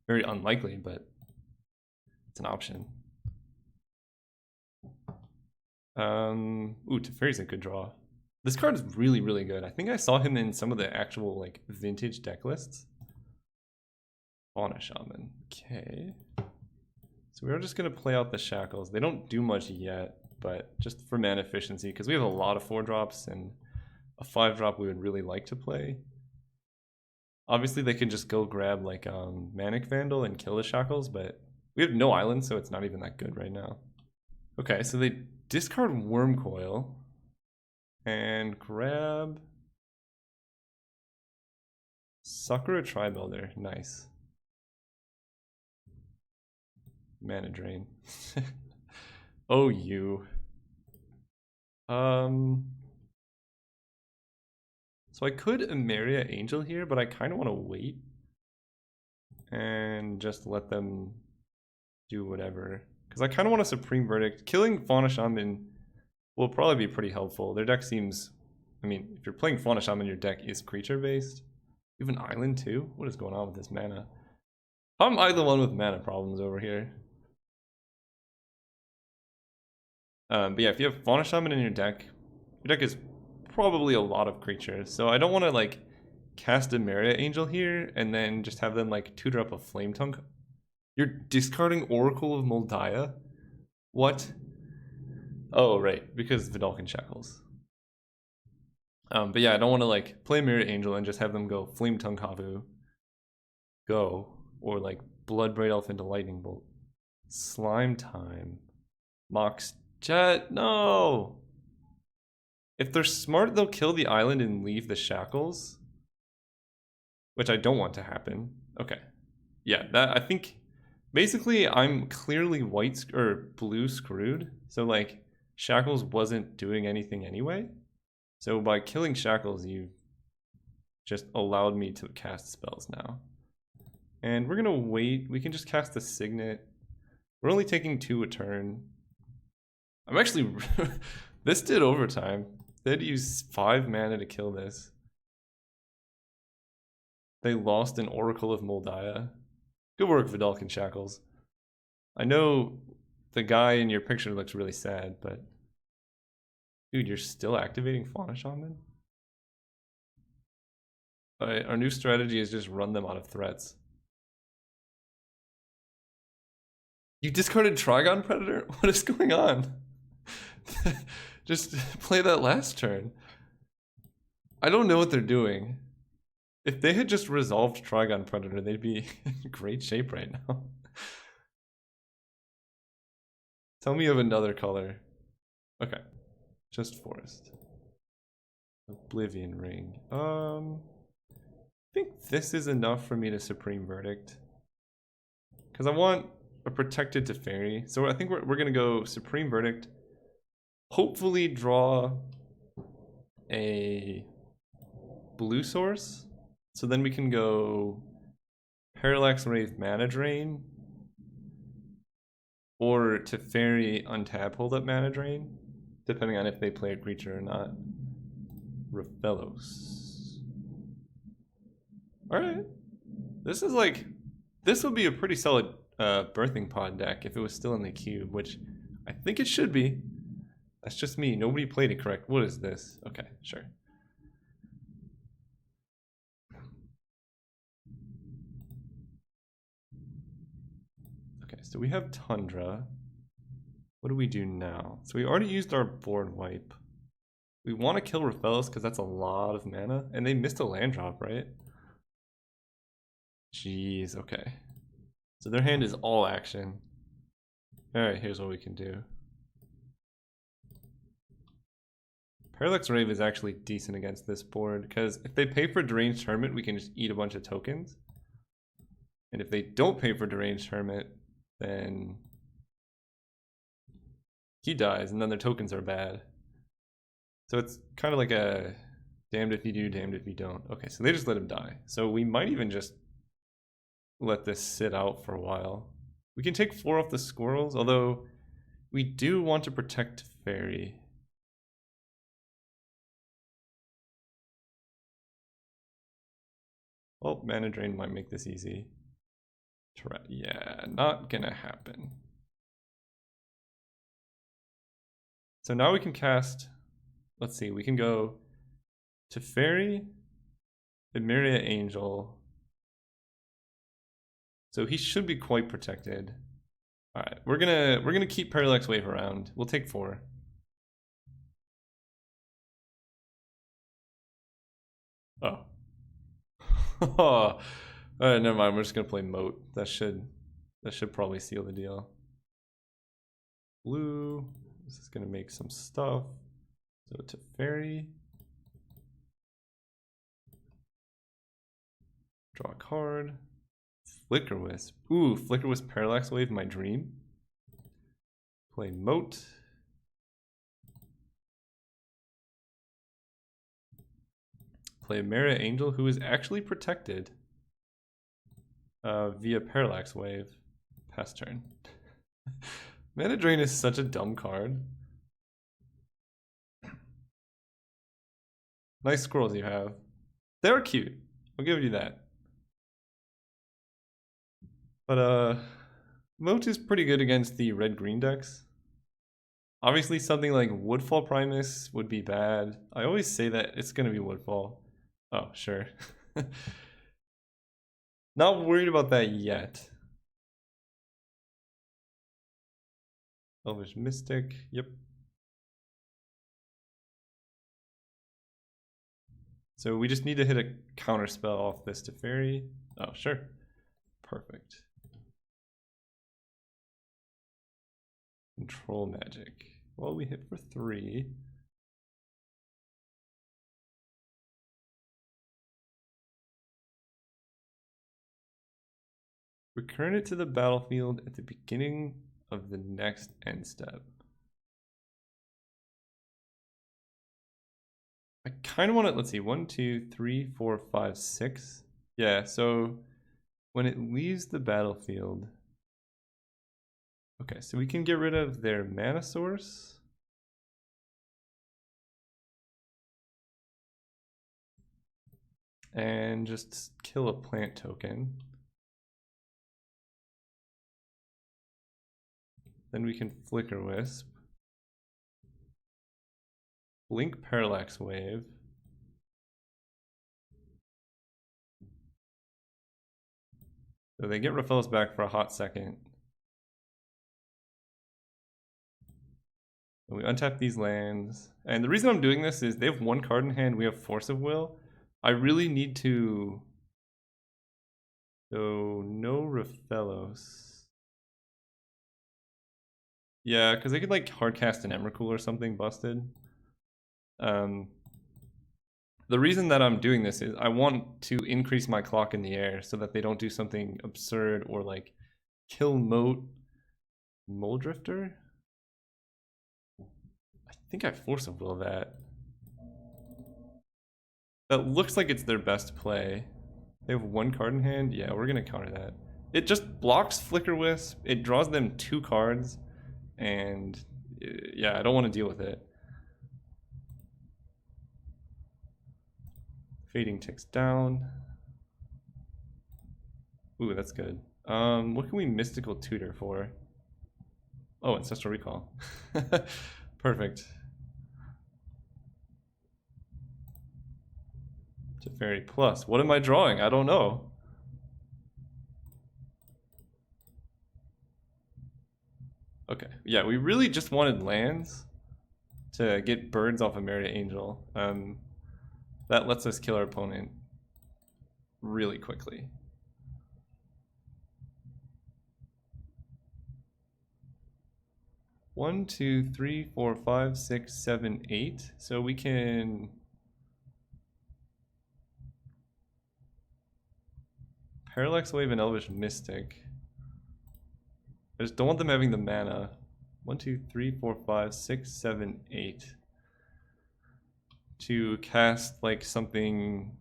Very unlikely, but it's an option. Ooh, Teferi's a good draw. This card is really, really good. I think I saw him in some of the actual like vintage deck lists. Fauna Shaman. Okay. So we're just gonna play out the Shackles. They don't do much yet, but just for mana efficiency, because we have a lot of 4-drops and a 5-drop we would really like to play. Obviously they can just go grab like Manic Vandal and kill the Shackles, but we have no islands, so it's not even that good right now. Okay, so they discard Wormcoil and grab Sakura Tribuilder. Nice. Mana drain. Oh, you. So I could Emeria Angel here, but I kind of want to wait and just let them do whatever. Because I kind of want a Supreme Verdict. Killing Fauna Shaman will probably be pretty helpful. Their deck seems, I mean, if you're playing Fauna Shaman, your deck is creature based. You have an island too? What is going on with this mana? I'm I the one with mana problems over here. But yeah, if you have Fauna Shaman in your deck is probably a lot of creatures. So I don't want to like cast a Emeria Angel here and then just have them like 2-drop a Flame Tongue. You're discarding Oracle of Moldiah? What? Oh, right, because Vidalcan Shackles. But yeah, I don't want to like play Emeria Angel and just have them go Flame Tongue Havu. Go. Or like Bloodbraid Elf into Lightning Bolt. Slime Time. Mox Jet? No! If they're smart, they'll kill the island and leave the Shackles. Which I don't want to happen. Okay. Yeah, that I think basically I'm clearly white or blue screwed. So like Shackles wasn't doing anything anyway. So by killing Shackles, you just allowed me to cast spells now. And we're gonna wait. We can just cast the Signet. We're only taking 2 a turn. I'm actually this did overtime. They had to use 5 mana to kill this. They lost an Oracle of Moldiah. Good work, Vidalcan Shackles. I know the guy in your picture looks really sad, but dude, you're still activating Fauna Shaman? Our new strategy is just run them out of threats. You discarded Trigon Predator? What is going on? Just play that last turn. I don't know what they're doing. If they had just resolved Trigon Predator, they'd be in great shape right now. Tell me of another color. Okay. Just forest. Oblivion Ring. I think this is enough for me to Supreme Verdict. Because I want a protected Teferi. So I think we're going to go Supreme Verdict. Hopefully draw a blue source. So then we can go Parallax Wraith Mana Drain. Or Teferi untap hold up Mana Drain. Depending on if they play a creature or not. Refellos. Alright. This is like, this would be a pretty solid Birthing Pod deck if it was still in the cube, which I think it should be. That's just me. Nobody played it correct. What is this? Okay, sure. Okay, so we have Tundra. What do we do now? So we already used our board wipe. We want to kill Refellos because that's a lot of mana. And they missed a land drop, right? Jeez, okay. So their hand is all action. Alright, here's what we can do. Parallax Rave is actually decent against this board, because if they pay for Deranged Hermit, we can just eat a bunch of tokens. And if they don't pay for Deranged Hermit, then he dies, and then their tokens are bad. So it's kind of like a damned if you do, damned if you don't. Okay, so they just let him die. So we might even just let this sit out for a while. We can take 4 off the squirrels, although we do want to protect Fairy. Well, Mana Drain might make this easy. Yeah, not gonna happen. So now we can cast, let's see, we can go to Fairy, Emeria Angel. So he should be quite protected. Alright, we're gonna keep Parallax Wave around. We'll take 4. Oh. Alright, never mind, we're just gonna play Moat. That should probably seal the deal. Blue. This is gonna make some stuff. So to Fairy. Draw a card. Flicker Wisp. Ooh, Flicker Wisp Parallax Wave, my dream. Play Moat. Play Mara Angel, who is actually protected via Parallax Wave. Pass turn. Mana Drain is such a dumb card. Nice squirrels you have. They're cute. I'll give you that. But Moat is pretty good against the red-green decks. Obviously something like Woodfall Primus would be bad. I always say that it's gonna be Woodfall. Oh, sure. Not worried about that yet. Elvish Mystic, yep. So we just need to hit a counter spell off this to Fairy. Oh, sure. Perfect. Control Magic. Well, we hit for 3. Return it to the battlefield at the beginning of the next end step. I kind of want to, let's see, 1, 2, 3, 4, 5, 6. Yeah, so when it leaves the battlefield. Okay, so we can get rid of their mana source. And just kill a plant token. Then we can Flicker Wisp. Blink Parallax Wave. So they get Raphael's back for a hot second. And we untap these lands. And the reason I'm doing this is they have 1 card in hand, we have Force of Will. I really need to... So, no Raphaelos. Yeah, because they could like hardcast an Emrakul or something busted. The reason that I'm doing this is I want to increase my clock in the air so that they don't do something absurd or like kill Mole Drifter. I think I Force of Will that. That looks like it's their best play. They have 1 card in hand. Yeah, we're gonna counter that. It just blocks Flicker Wisp. It draws them 2 cards. And yeah, I don't want to deal with it. Fading ticks down. Ooh, that's good. What can we Mystical Tutor for? Oh, Ancestral Recall. Perfect. Teferi Plus. What am I drawing? I don't know. Okay, yeah, we really just wanted lands to get birds off of Meria Angel. That lets us kill our opponent really quickly. 1, 2, 3, 4, 5, 6, 7, 8. So we can Parallax Wave and Elvish Mystic. I just don't want them having the mana. 1, 2, 3, 4, 5, 6, 7, 8. To cast like something.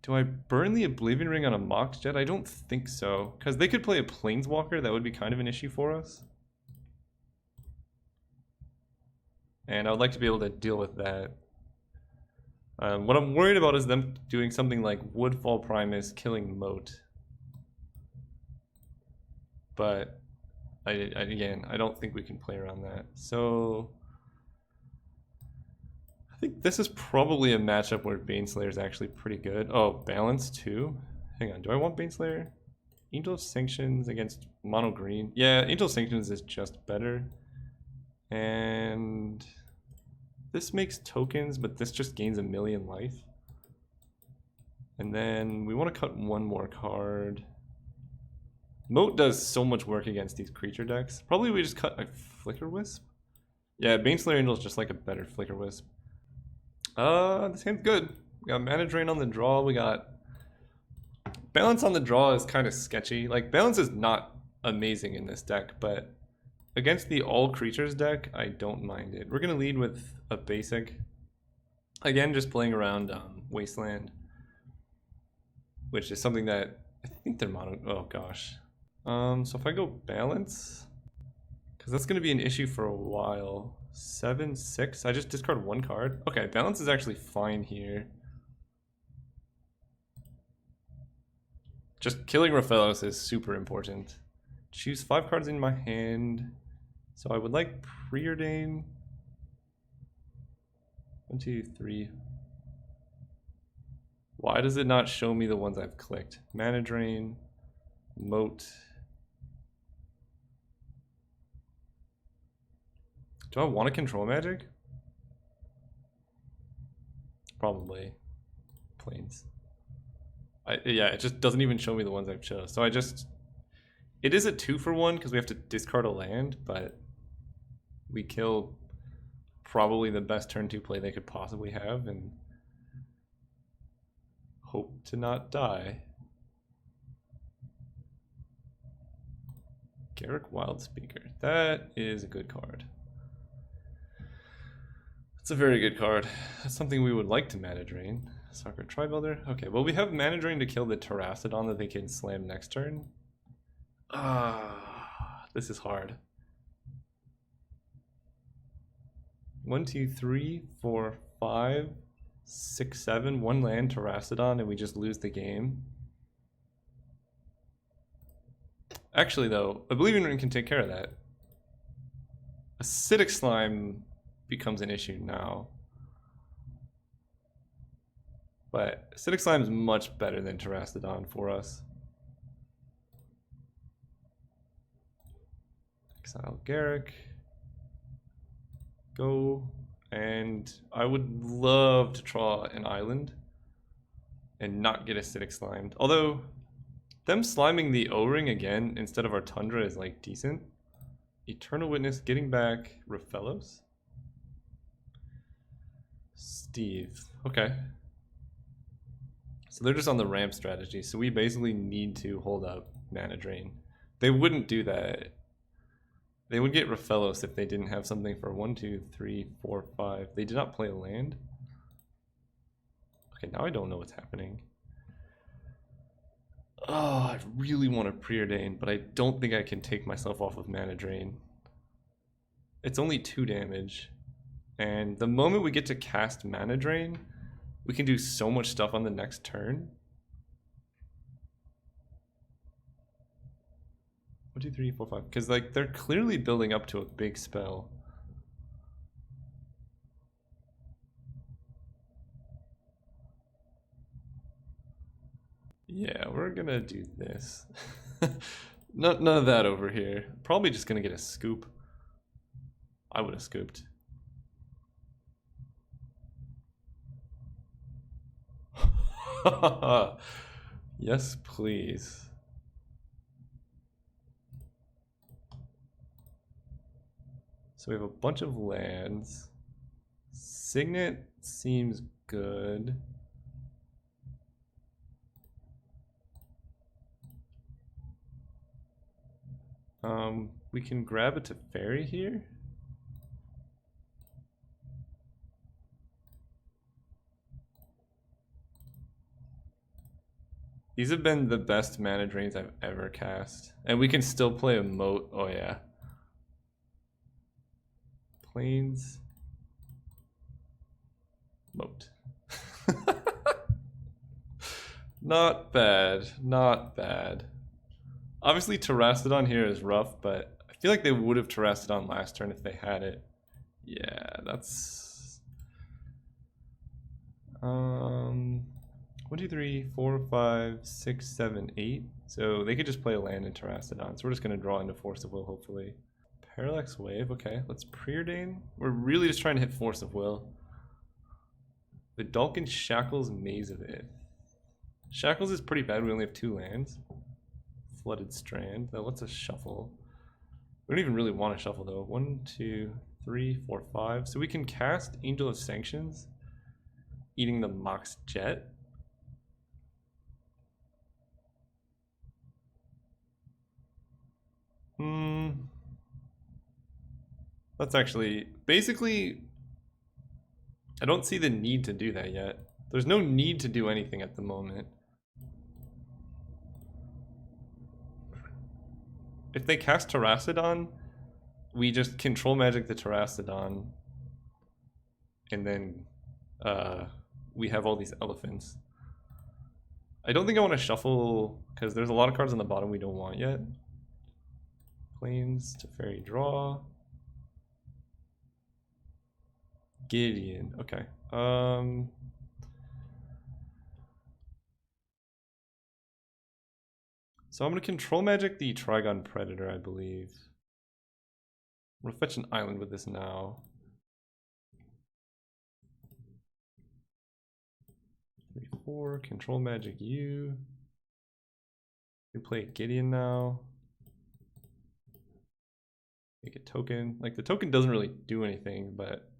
Do I burn the Oblivion Ring on a Mox Jet? I don't think so. Because they could play a Planeswalker, that would be kind of an issue for us. And I would like to be able to deal with that. What I'm worried about is them doing something like Woodfall Primus killing Moat. But, again, I don't think we can play around that. So, I think this is probably a matchup where Baneslayer is actually pretty good. Oh, balance too? Hang on, do I want Baneslayer? Angel of Sanctions against mono green. Yeah, Angel of Sanctions is just better. And this makes tokens, but this just gains 1,000,000 life. And then we want to cut one more card. Moat does so much work against these creature decks. Probably we just cut a Flicker Wisp. Yeah, Baneslayer Angel is just like a better Flicker Wisp. This hand's good. We got Mana Drain on the draw. We got Balance on the draw is kind of sketchy. Like, Balance is not amazing in this deck, but against the all creatures deck, I don't mind it. We're going to lead with a basic. Again, just playing around Wasteland, which is something that I think they're mono. Oh gosh. So if I go Balance, because that's going to be an issue for a while. 7, 6. I just discard one card. Okay, Balance is actually fine here. Just killing Raphaelos is super important. Choose 5 cards in my hand. So I would like Preordain. 1, 2, 3. Why does it not show me the ones I've clicked? Mana Drain, Moat. Do I want to control Magic? Probably. Planes. Yeah, it just doesn't even show me the ones I've chose. So I just... It is a 2-for-1 because we have to discard a land, but we kill probably the best turn 2 play they could possibly have and hope to not die. Garruk Wildspeaker. That is a good card. That's a very good card. That's something we would like to Mana Drain. Soccer Tri-Builder. Okay, well we have Mana Drain to kill the Terrastodon that they can slam next turn. This is hard. 1, 2, 3, 4, 5, 6, 7. One land Terrastodon and we just lose the game. Actually though, Oblivion Ring can take care of that. Acidic Slime becomes an issue now. But Acidic Slime is much better than Terrastodon for us. Exile Garruk. Go. And I would love to draw an island and not get Acidic Slimed. Although, them sliming the O-Ring again instead of our Tundra is like decent. Eternal Witness, getting back Raphaelos. Steve. Okay. So they're just on the ramp strategy. So we basically need to hold up Mana Drain. They wouldn't do that. They would get Raphaelos if they didn't have something for 1, 2, 3, 4, 5. They did not play a land. Okay, now I don't know what's happening. Oh, I really want to Preordain, but I don't think I can take myself off of Mana Drain. It's only 2 damage. And the moment we get to cast Mana Drain, we can do so much stuff on the next turn. 1, 2, 3, 4, 5. Because like they're clearly building up to a big spell. Yeah, we're gonna do this. None of that over here. Probably just gonna get a scoop. I would have scooped. Yes, please. So we have a bunch of lands. Signet seems good. We can grab a Teferi here. These have been the best mana drains I've ever cast. And we can still play a moat. Oh yeah. Plains. Moat. Not bad. Not bad. Obviously Terrastodon here is rough, but I feel like they would have Terrastodon last turn if they had it. Yeah, that's... 1, 2, 3, 4, 5, 6, 7, 8. So they could just play a land in Terrastodon. So we're just going to draw into Force of Will, hopefully. Parallax Wave, okay. Let's preordain. We're really just trying to hit Force of Will. Vidalcan Shackles, Maze of Ith. Shackles is pretty bad. We only have 2 lands. Flooded Strand. That lets us shuffle. We don't even really want to shuffle though. 1, 2, 3, 4, 5. So we can cast Angel of Sanctions, eating the Mox Jet. That's actually basically, I don't see the need to do that yet. There's no need to do anything at the moment. If they cast Terrastodon, we just control magic the Terrastodon, and then we have all these elephants. I don't think I want to shuffle because there's a lot of cards on the bottom we don't want yet. Plains, Teferi draw. Gideon, okay. So I'm going to control magic the Trigon Predator, I believe. I'm going to fetch an island with this now. 3, 4, control magic you. We play Gideon now. Make a token. Like, the token doesn't really do anything, but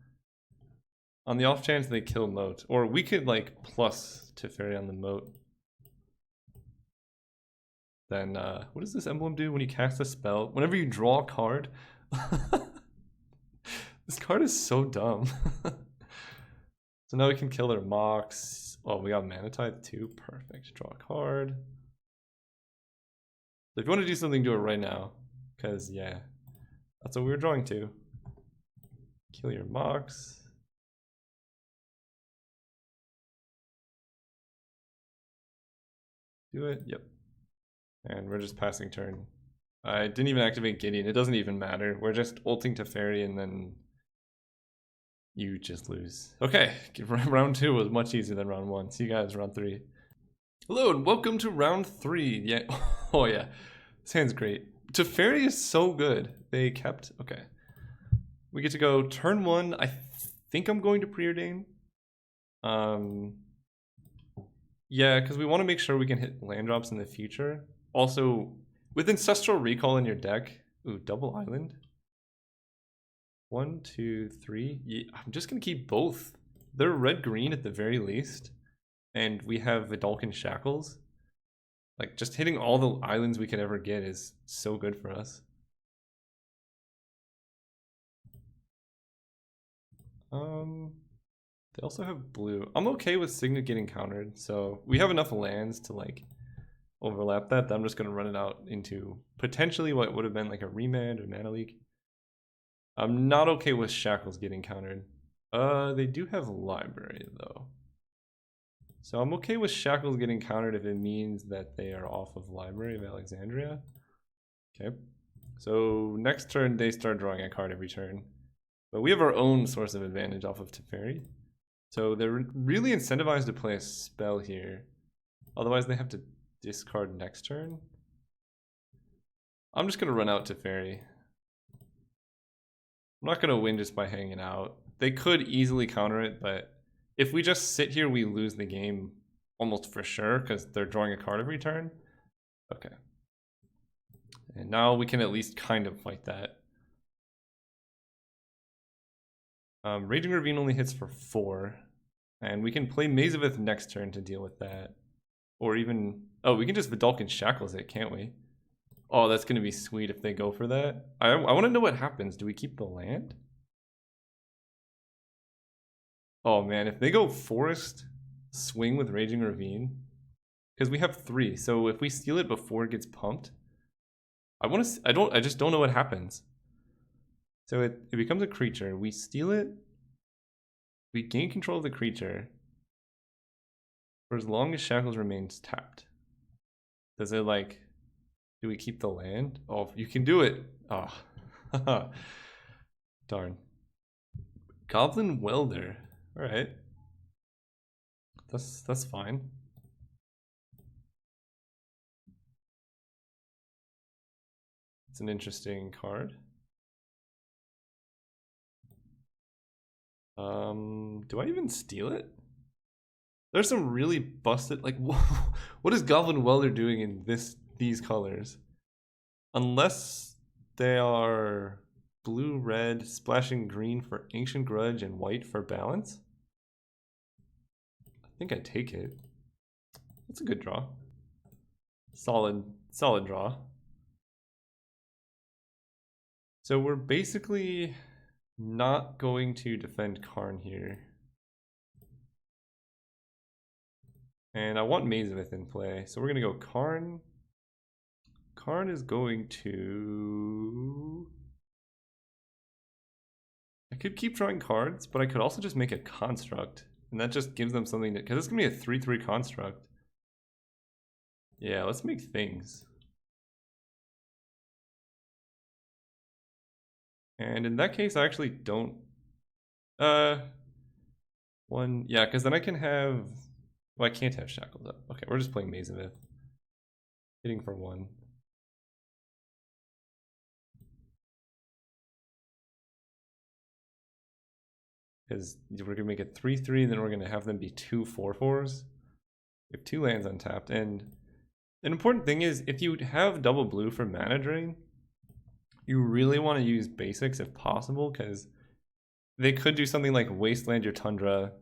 on the off chance they kill moat. Or we could, like, plus Teferi on the moat. Then, what does this emblem do when you cast a spell? Whenever you draw a card. This card is so dumb. So now we can kill their Mox. Oh, we got Mana Tithe too. Perfect. Draw a card. So if you want to do something, do it right now. Because, yeah, that's what we were drawing to. Kill your Mox. Do it. Yep. And we're just passing turn. I didn't even activate Gideon. It doesn't even matter. We're just ulting Teferi and then you just lose. Okay, round 2 was much easier than round 1. See you guys round 3. Hello and welcome to round 3. Yeah. Oh yeah, this hand's great. Teferi is so good. They kept. Okay. We get to go turn 1. I think I'm going to preordain. Yeah, because we want to make sure we can hit land drops in the future. Also, with Ancestral Recall in your deck, ooh, double island. 1, 2, 3. Yeah, I'm just gonna keep both. They're red-green at the very least, and we have Vidalcan Shackles. Like, just hitting all the islands we could ever get is so good for us. They also have blue. I'm okay with Signet getting countered, so we have enough lands to like overlap that I'm just gonna run it out into potentially what would have been like a remand or mana leak. I'm not okay with Shackles getting countered. They do have library though. So I'm okay with Shackles getting countered if it means that they are off of Library of Alexandria. Okay. So next turn they start drawing a card every turn. But we have our own source of advantage off of Teferi. So they're really incentivized to play a spell here. Otherwise they have to discard next turn. I'm just gonna run out Teferi. I'm not gonna win just by hanging out. They could easily counter it, but if we just sit here, we lose the game almost for sure because they're drawing a card every turn. Okay. And now we can at least kind of fight that. Raging Ravine only hits for 4. And we can play Maze of Ith next turn to deal with that. Or even... Oh, we can just Vidalcan Shackles it, can't we? Oh, that's going to be sweet if they go for that. I want to know what happens. Do we keep the land? Oh man, if they go Forest, swing with Raging Ravine... Because we have 3, so if we steal it before it gets pumped... I just don't know what happens. So it becomes a creature. We steal it. We gain control of the creature for as long as Shackles remains tapped. Does it like... Do we keep the land? Oh, you can do it. Oh. Darn. Goblin Welder. Alright. That's fine. It's an interesting card. Do I even steal it? There's some really busted, like, what is Goblin Welder doing in these colors? Unless they are blue, red, splashing green for Ancient Grudge and white for balance. I think I take it. That's a good draw. Solid draw. So we're basically not going to defend Karn here. And I want Maze of Ith in play. So we're going to go Karn. Karn is going to... I could keep drawing cards, but I could also just make a construct. And that just gives them something to... Because it's going to be a 3/3 construct. Yeah, let's make things. And in that case, I actually don't... One... Yeah, because then I can have... Well, I can't have Shackled up. Okay, we're just playing Maze of Ith. Hitting for 1. Because we're going to make it 3/3, and then we're going to have them be 2 4/4s. We have 2 lands untapped. And an important thing is, if you have double blue for mana drain, you really want to use basics if possible, because they could do something like Wasteland your Tundra,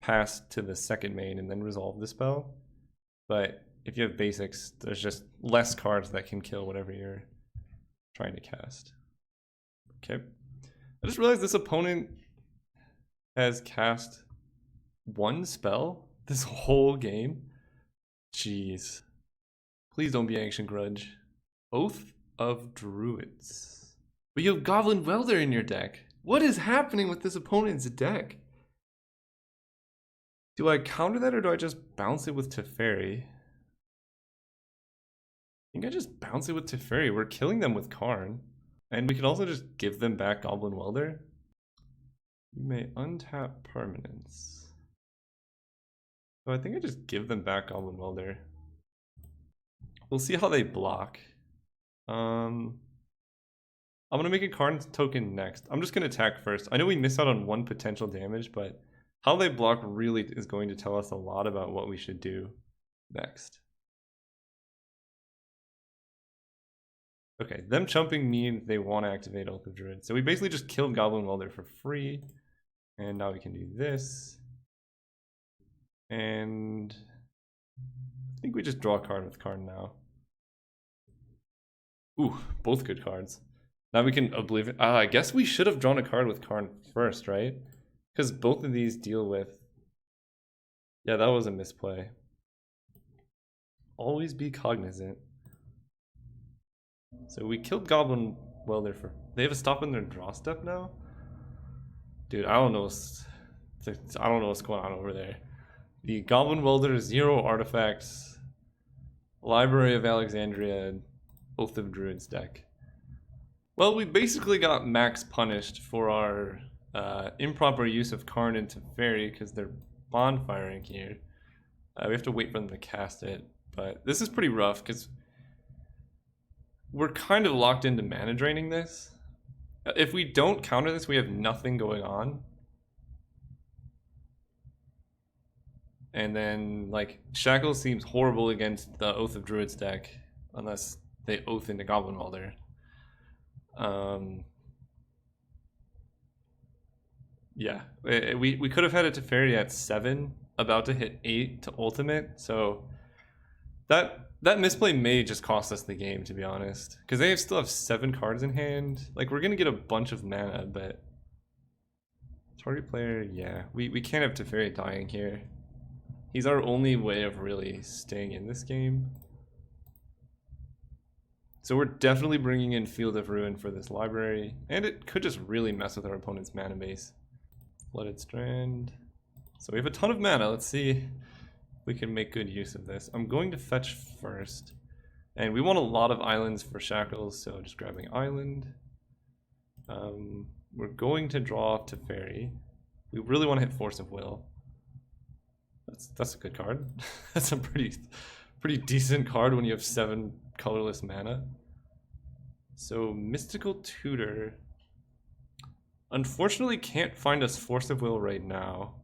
pass to the second main, and then resolve the spell. But if you have basics, there's just less cards that can kill whatever you're trying to cast. Okay. I just realized this opponent has cast 1 spell this whole game. Jeez. Please don't be Ancient Grudge. Oath of Druids. But you have Goblin Welder in your deck. What is happening with this opponent's deck? Do I counter that or do I just bounce it with Teferi? I think I just bounce it with Teferi. We're killing them with Karn. And we can also just give them back Goblin Welder. You may untap permanents. So I think I just give them back Goblin Welder. We'll see how they block. I'm gonna make a Karn token next. I'm just gonna attack first. I know we miss out on 1 potential damage, but how they block really is going to tell us a lot about what we should do next. Okay, them chumping means they want to activate Oath of Druid. So we basically just killed Goblin Welder for free. And now we can do this. And I think we just draw a card with Karn now. Ooh, both good cards. Now we can Oblivion. I guess we should have drawn a card with Karn first, right? Because both of these deal with... Yeah, that was a misplay. Always be cognizant. So we killed Goblin Welder for... They have a stop in their draw step now? Dude, I don't know what's going on over there. The Goblin Welder 0 artifacts, Library of Alexandria, Oath of Druids deck. Well, we basically got max punished for our improper use of Karn and Teferi because they're bonfiring here. We have to wait for them to cast it, but this is pretty rough because we're kind of locked into mana draining this. If we don't counter this, we have nothing going on. And then, like, Shackle seems horrible against the Oath of Druids deck, unless they Oath into Goblin Welder. Yeah, we could have had it to Teferi at 7, about to hit 8 to ultimate, so that misplay may just cost us the game, to be honest. Because they still have 7 cards in hand. Like, we're gonna get a bunch of mana, but target player, yeah. We can't have Teferi dying here. He's our only way of really staying in this game. So we're definitely bringing in Field of Ruin for this library, and it could just really mess with our opponent's mana base. Flooded Strand. So we have a ton of mana. Let's see if we can make good use of this. I'm going to fetch first. And we want a lot of islands for Shackles, so just grabbing island. We're going to draw off Teferi. We really want to hit Force of Will. That's a good card. That's a pretty decent card when you have 7 colorless mana. So Mystical Tutor. Unfortunately, can't find us Force of Will right now.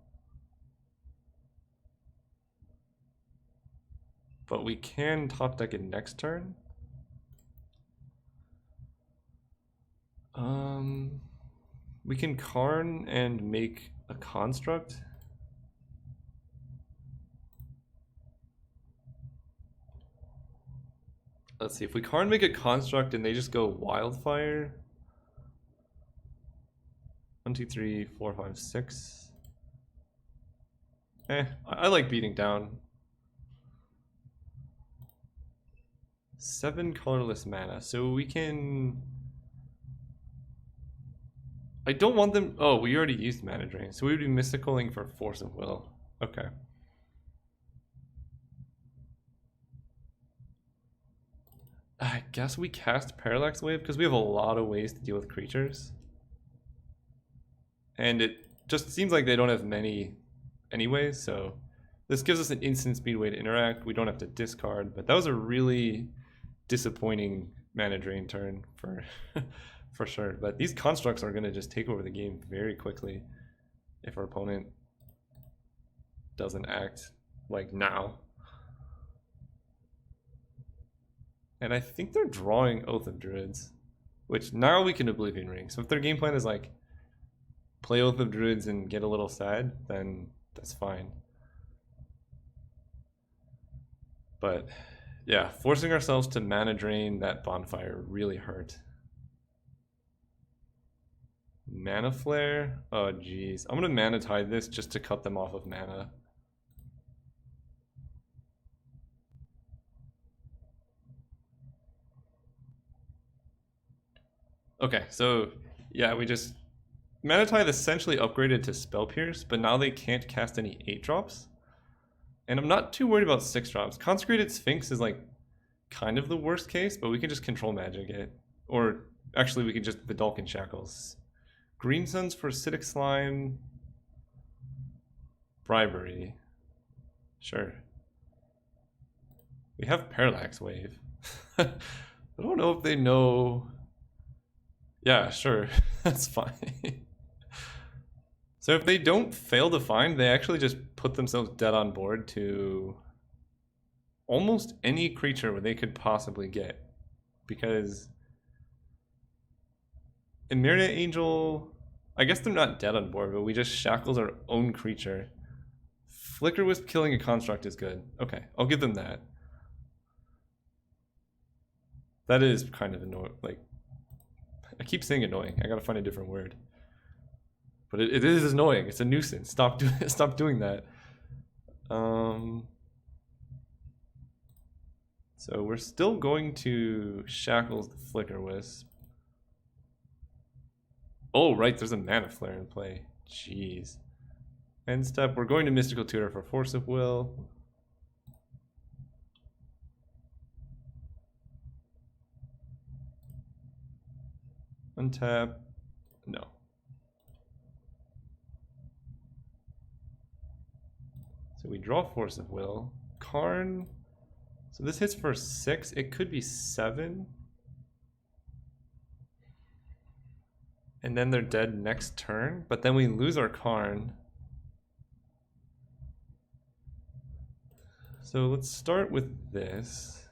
But we can top deck it next turn. We can Karn and make a construct. Let's see, if we Karn make a construct and they just go Wildfire. 1, 2, 3, 4, 5, 6. I like beating down. 7 colorless mana, so we can... I don't want them... Oh, we already used Mana Drain, so we would be Mysticaling for Force of Will. Okay. I guess we cast Parallax Wave because we have a lot of ways to deal with creatures. And it just seems like they don't have many anyways, so this gives us an instant speed way to interact. We don't have to discard, but that was a really disappointing Mana Drain turn for for sure. But these constructs are going to just take over the game very quickly if our opponent doesn't act like now. And I think they're drawing Oath of Druids, which now we can Oblivion Ring. So if their game plan is like play Oath of Druids and get a little sad, then that's fine. But yeah, forcing ourselves to Mana Drain that Bonfire really hurt. Mana Flare? Oh geez. I'm gonna Mana Tide this just to cut them off of mana. Okay, so yeah, we just... Mana Tide essentially upgraded to Spell Pierce, but now they can't cast any 8-drops. And I'm not too worried about 6-drops. Consecrated Sphinx is like kind of the worst case, but we can just control magic it. Or actually we can just Vidalcan Shackles. Green Suns for Acidic Slime. Bribery. Sure. We have Parallax Wave. I don't know if they know... Yeah, sure. That's fine. So if they don't fail to find, they actually just put themselves dead on board to almost any creature they could possibly get. Because Emirna Angel, I guess they're not dead on board, but we just Shackles our own creature. Flicker Wisp killing a construct is good. Okay, I'll give them that. That is kind of annoying. Like, I keep saying annoying. I gotta find a different word. But it is annoying. It's a nuisance. Stop doing that. So we're still going to Shackles the Flicker Wisp. Oh, right, there's a Mana Flare in play. Jeez. End step, we're going to Mystical Tutor for Force of Will. Untap. No. So we draw Force of Will. Karn. So this hits for 6. It could be 7. And then they're dead next turn. But then we lose our Karn. So let's start with this.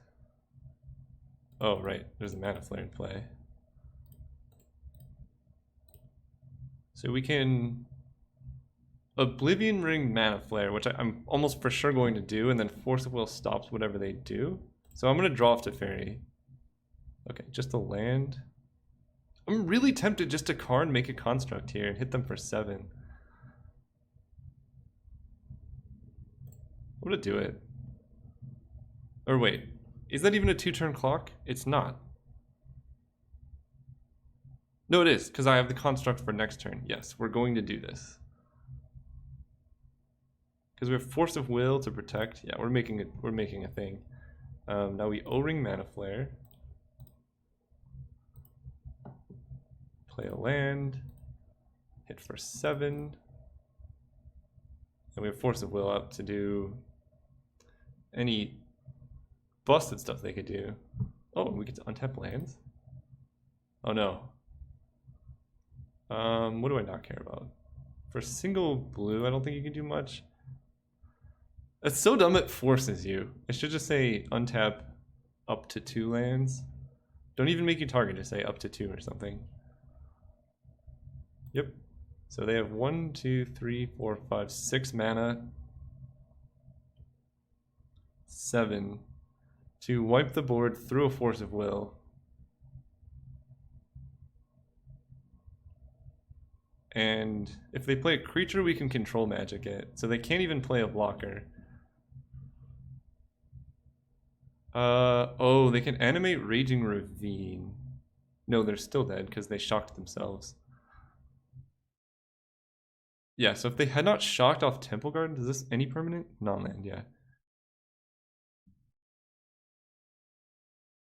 Oh, right. There's a Mana Flare in play. So we can Oblivion Ring Mana Flare, which I'm almost for sure going to do, and then Force of Will stops whatever they do. So I'm going to draw off Teferi. Okay, just a land. I'm really tempted just to card make a construct here and hit them for 7. I'm going to do it. Or wait, is that even a 2-turn clock? It's not. No, it is, because I have the construct for next turn. Yes, we're going to do this. Because we have Force of Will to protect. Yeah, we're making a thing. Now we O-Ring Mana Flare. Play a land. Hit for 7. And we have Force of Will up to do any busted stuff they could do. Oh, we get to untap lands. Oh no. What do I not care about? For single blue, I don't think you can do much. It's so dumb it forces you. It should just say untap up to 2 lands. Don't even make you target, just say up to 2 or something. Yep. So they have 1, 2, 3, 4, 5, 6 mana. 7 to wipe the board through a Force of Will. And if they play a creature, we can control magic it. So they can't even play a blocker. Oh, they can animate Raging Ravine. No, they're still dead because they shocked themselves. Yeah, so if they had not shocked off Temple Garden, is this any permanent? Non-land, yeah.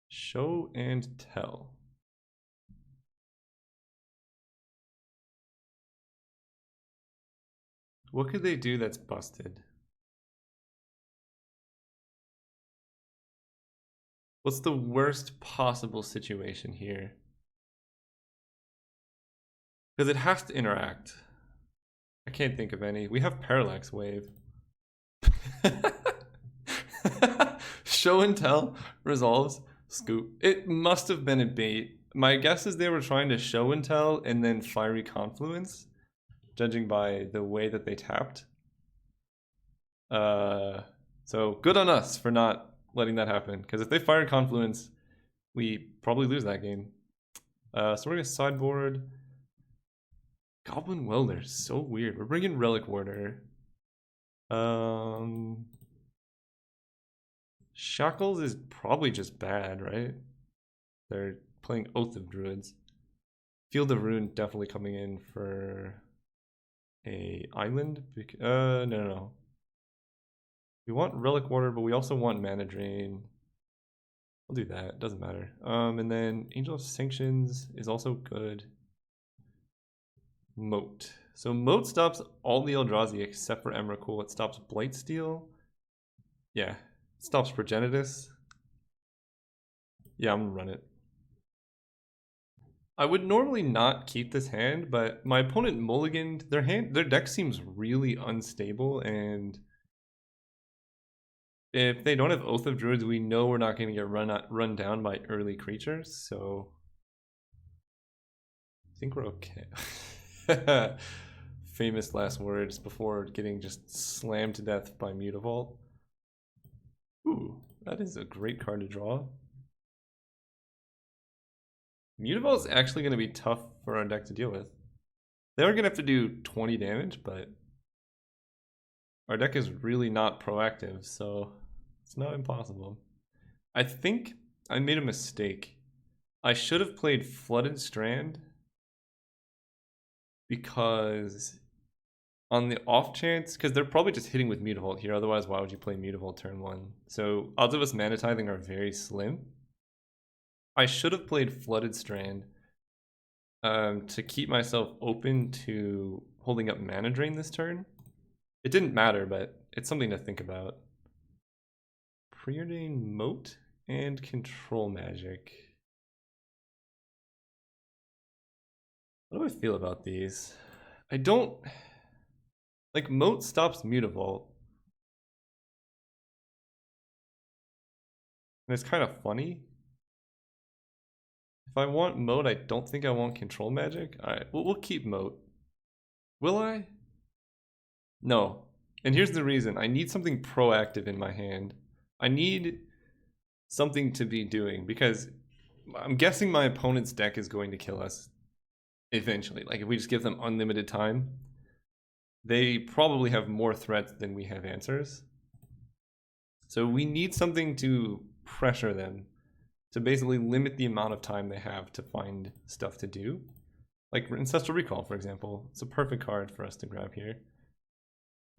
Show and tell. What could they do that's busted? What's the worst possible situation here? Because it has to interact. I can't think of any. We have Parallax Wave. Show and tell resolves. Scoop. It must have been a bait. My guess is they were trying to show and tell and then Fiery Confluence, judging by the way that they tapped. So good on us for not letting that happen. Because if they Fiery Confluence, we probably lose that game. So we're going to sideboard Goblin Welder. So weird. We're bringing Relic Warder. Shackles is probably just bad, right? They're playing Oath of Druids. Field of Ruin definitely coming in for a island. No. We want Relic Warder, but we also want Mana Drain. I'll do that. Doesn't matter. And then Angel of Sanctions is also good. Moat. So Moat stops all the Eldrazi except for Emrakul. It stops Blightsteel. Yeah. It stops Progenitus. Yeah, I'm gonna run it. I would normally not keep this hand, but my opponent mulliganed. Their deck seems really unstable, and if they don't have Oath of Druids, we know we're not going to get run down by early creatures, so I think we're okay. Famous last words before getting just slammed to death by Mutavault. Ooh, that is a great card to draw. Mutavault is actually going to be tough for our deck to deal with. They are going to have to do 20 damage, but our deck is really not proactive, so it's not impossible. I think I made a mistake. I should have played Flooded Strand because on the off chance, because they're probably just hitting with Mutavault here, otherwise why would you play Mutavault turn 1? So odds of us mana tithing are very slim. I should have played Flooded Strand to keep myself open to holding up Mana Drain this turn. It didn't matter, but it's something to think about. Preordained Moat and Control Magic. What do I feel about these? I don't... Like, Moat stops Mutavault. And it's kind of funny. If I want Moat, I don't think I want Control Magic. Alright, we'll keep Moat. Will I? No. And here's the reason. I need something proactive in my hand. I need something to be doing because I'm guessing my opponent's deck is going to kill us eventually. Like if we just give them unlimited time, they probably have more threats than we have answers. So we need something to pressure them to basically limit the amount of time they have to find stuff to do. Like Ancestral Recall, for example. It's a perfect card for us to grab here.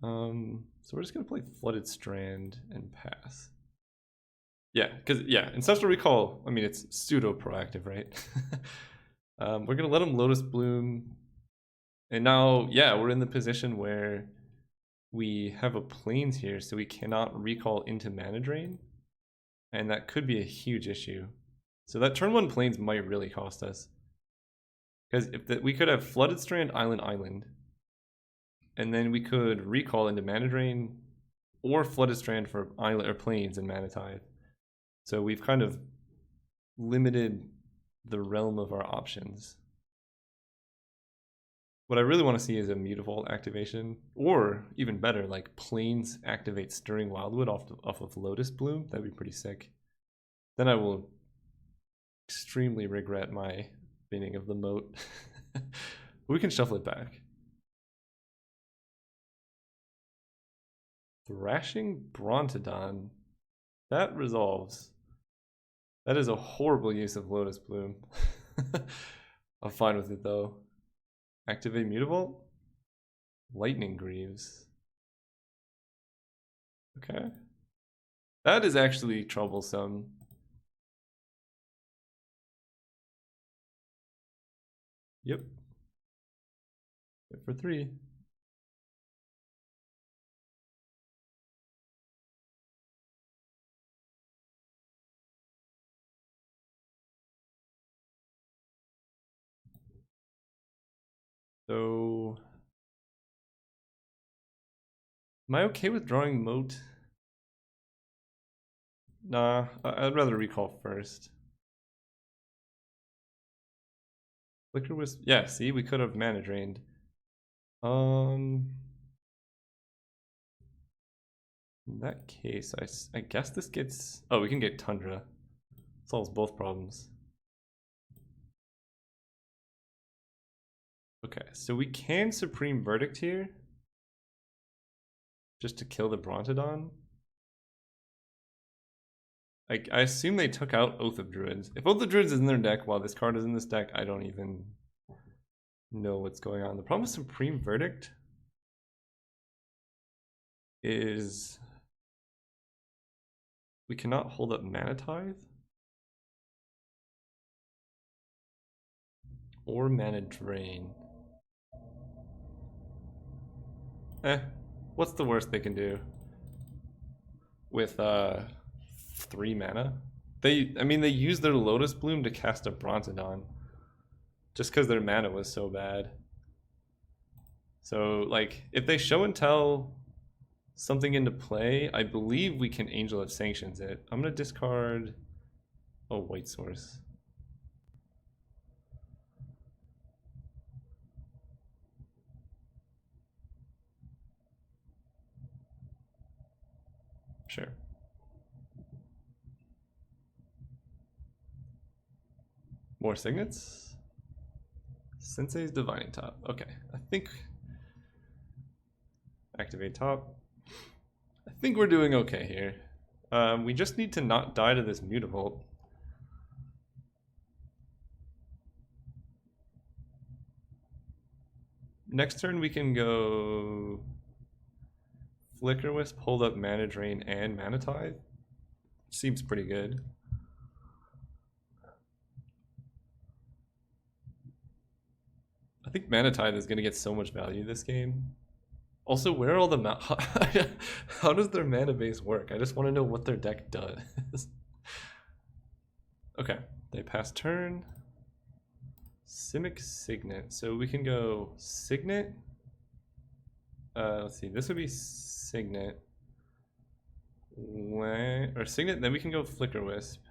So we're just gonna play Flooded Strand and pass. Yeah, because Ancestral Recall, I mean, it's pseudo proactive, right? We're gonna let him Lotus Bloom. And now, yeah, we're in the position where we have a Plains here, so we cannot recall into Mana Drain. And that could be a huge issue. So that turn 1 Plains might really cost us. Because we could have Flooded Strand, Island, and then we could recall into Mana Drain or Flooded Strand for Island or Plains and Mana Tithe. So we've kind of limited the realm of our options. What I really want to see is a Mutavault activation, or even better, like Plains activate Stirring Wildwood off of Lotus Bloom. That'd be pretty sick. Then I will extremely regret my binning of the moat. We can shuffle it back. Thrashing Brontodon. That resolves. That is a horrible use of Lotus Bloom. I'm fine with it though. Activate Mutavault? Lightning Greaves. Okay. That is actually troublesome. Yep. Hit for 3. So, am I okay with drawing Moat? Nah, I'd rather recall first. Flicker Wisp, yeah, see, we could have Mana Drained. In that case, I guess this gets, oh, we can get Tundra. Solves both problems. Okay, so we can Supreme Verdict here. Just to kill the Brontodon. I assume they took out Oath of Druids. If Oath of Druids is in their deck while this card is in this deck, I don't even know what's going on. The problem with Supreme Verdict is we cannot hold up Mana Tithe or Mana Drain. What's the worst they can do with 3 mana? They used their Lotus Bloom to cast a Brontodon just because their mana was so bad. So like if they show and tell something into play, I believe we can Angel of Sanctions it. I'm gonna discard a White Source. Sure. More signets? Sensei's Divining Top. Okay, I think activate top. I think we're doing okay here. We just need to not die to this Mutavault. Next turn we can go Flicker Wisp, hold up Mana Drain and Mana Tithe. Seems pretty good. I think Mana Tithe is going to get so much value this game. Also, where are all the how does their mana base work? I just want to know what their deck does. Okay, they pass turn. Simic Signet. So we can go Signet. Let's see, this would be Signet. Or Signet, then we can go Flicker Wisp.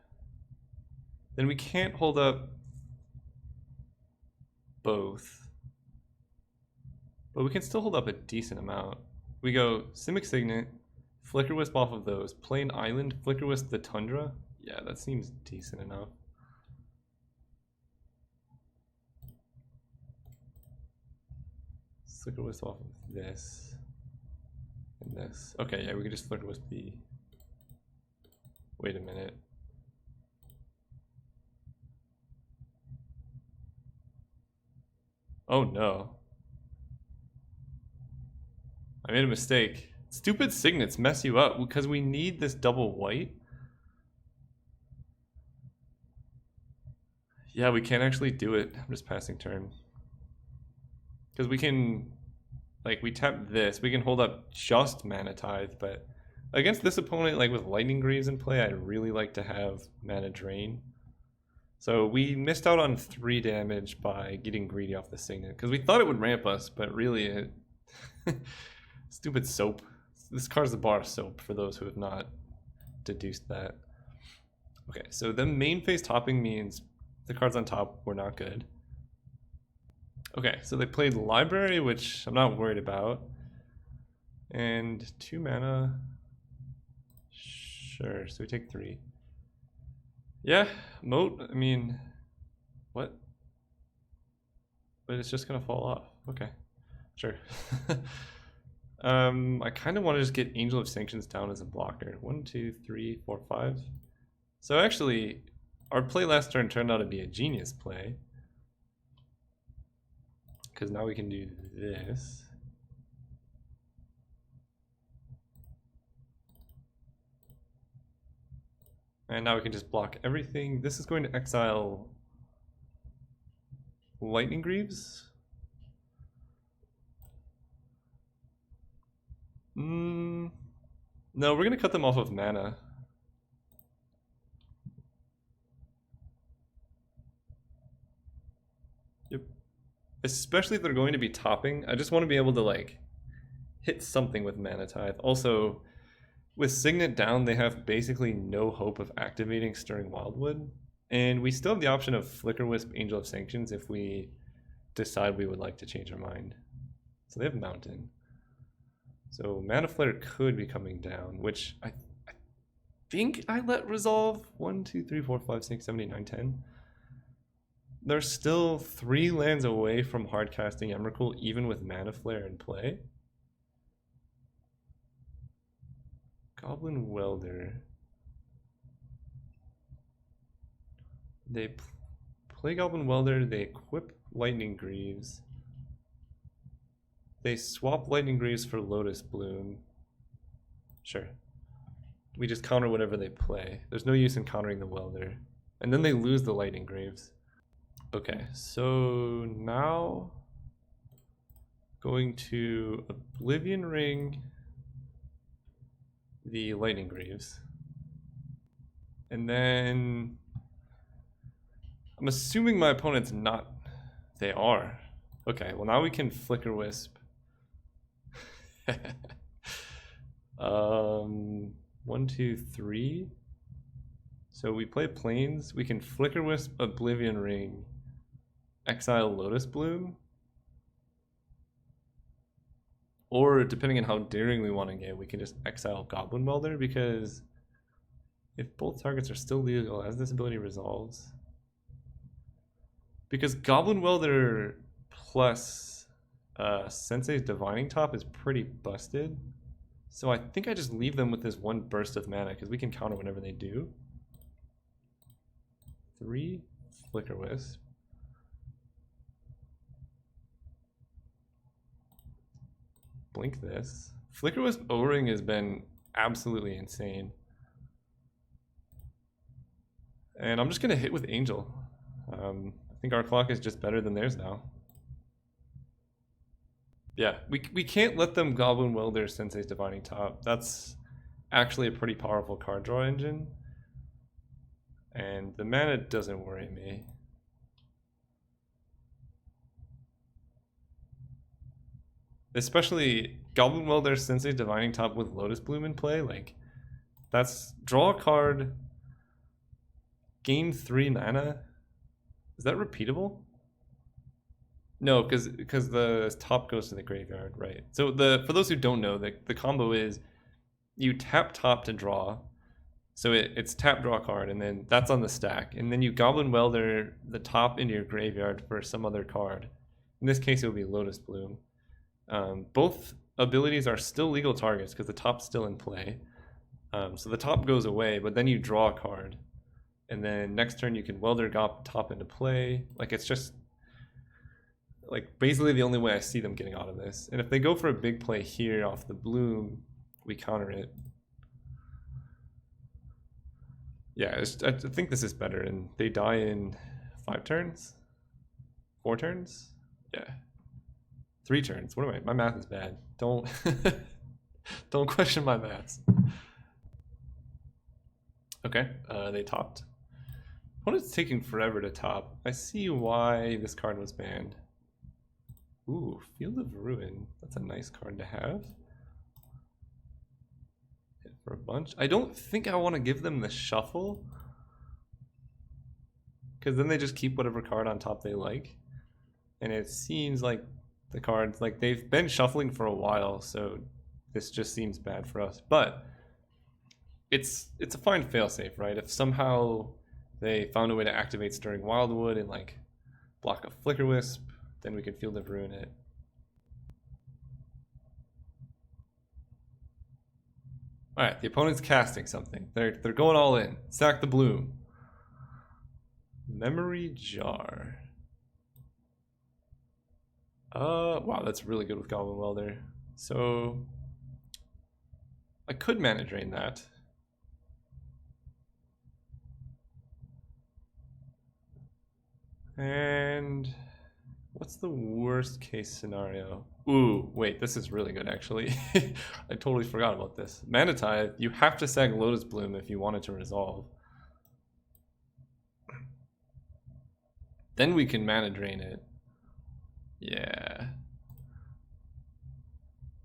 Then we can't hold up both. But we can still hold up a decent amount. We go Simic Signet, Flicker Wisp off of those, Plain Island, Flicker Wisp the Tundra. Yeah, that seems decent enough. Flicker Wisp off of this and this. Okay, yeah, we could just Flicker Wisp the. Wait a minute. Oh no. I made a mistake. Stupid signets mess you up because we need this double white. Yeah, we can't actually do it. I'm just passing turn. Because we can, like, we tap this. We can hold up just Mana Tithe, but against this opponent, like with Lightning Greaves in play, I'd really like to have Mana Drain. So we missed out on 3 damage by getting greedy off the Signet. Because we thought it would ramp us, but really it... Stupid soap. This card's the bar of soap for those who have not deduced that. Okay, so the main phase topping means the cards on top were not good. Okay, so they played Library, which I'm not worried about. And 2 mana. Sure, so we take 3. Yeah, Moat, I mean, what? But it's just gonna fall off. Okay, sure. I kind of want to just get Angel of Sanctions down as a blocker. 1, 2, 3, 4, 5. So actually, our play last turn turned out to be a genius play. Because now we can do this. And now we can just block everything. This is going to exile Lightning Greaves. No, we're going to cut them off of mana. Yep. Especially if they're going to be topping. I just want to be able to, like, hit something with Mana Tithe. Also, with Signet down, they have basically no hope of activating Stirring Wildwood. And we still have the option of Flicker Wisp, Angel of Sanctions if we decide we would like to change our mind. So they have Mountain. So Mana Flare could be coming down, which I think I let resolve. 1, 2, 3, 4, 5, 6, 7, 8, 9, 10. They're still 3 lands away from hard casting Emrakul, even with Mana Flare in play. Goblin Welder. They play Goblin Welder, they equip Lightning Greaves. They swap Lightning Greaves for Lotus Bloom. Sure. We just counter whatever they play. There's no use in countering the Welder. And then they lose the Lightning Greaves. Okay, so now going to Oblivion Ring the Lightning Greaves. And then I'm assuming my opponent's not. They are. Okay, well now we can Flicker Wisp. 1, 2, 3. So we play Plains. We can Flicker Wisp, Oblivion Ring, exile Lotus Bloom. Or depending on how daring we want to get, we can just exile Goblin Welder, because if both targets are still legal as this ability resolves. Because Goblin Welder plus Sensei's Divining Top is pretty busted. So I think I just leave them with this 1 burst of mana, because we can counter whenever they do. 3, Flicker Wisp. Blink this. Flicker Wisp O-Ring has been absolutely insane. And I'm just going to hit with Angel. I think our clock is just better than theirs now. Yeah, we can't let them Goblin Welder Sensei's Divining Top. That's actually a pretty powerful card draw engine. And the mana doesn't worry me. Especially Goblin Welder Sensei's Divining Top with Lotus Bloom in play. Like, that's draw a card, gain 3 mana. Is that repeatable? No, because the top goes to the graveyard, right? So for those who don't know, the combo is you tap top to draw. So it's tap draw card, and then that's on the stack. And then you Goblin Welder the top into your graveyard for some other card. In this case, it would be Lotus Bloom. Both abilities are still legal targets because the top's still in play. So the top goes away, but then you draw a card. And then next turn you can Welder top into play. Like, it's just like basically the only way I see them getting out of this. And if they go for a big play here off the Bloom, we counter it. Yeah, I think this is better, and they die in 5 turns? 4 turns? Yeah. 3 turns. What am I? My math is bad. Don't don't question my maths. Okay, they topped. Opponent's taking forever to top. I see why this card was banned. Ooh, Field of Ruin. That's a nice card to have. Hit for a bunch. I don't think I want to give them the shuffle, because then they just keep whatever card on top they like. And it seems like the cards, like, they've been shuffling for a while, so this just seems bad for us. But it's a fine failsafe, right? If somehow they found a way to activate Stirring Wildwood and like block a Flicker Wisp, then we could Field of Ruin it. Alright, the opponent's casting something. They're going all in. Sack the Bloom. Memory Jar. Wow, that's really good with Goblin Welder. So I could Mana Drain that. And what's the worst case scenario? Ooh, wait, this is really good actually. I totally forgot about this. Mana Tithe, you have to sack Lotus Bloom if you want it to resolve. Then we can Mana Drain it. Yeah.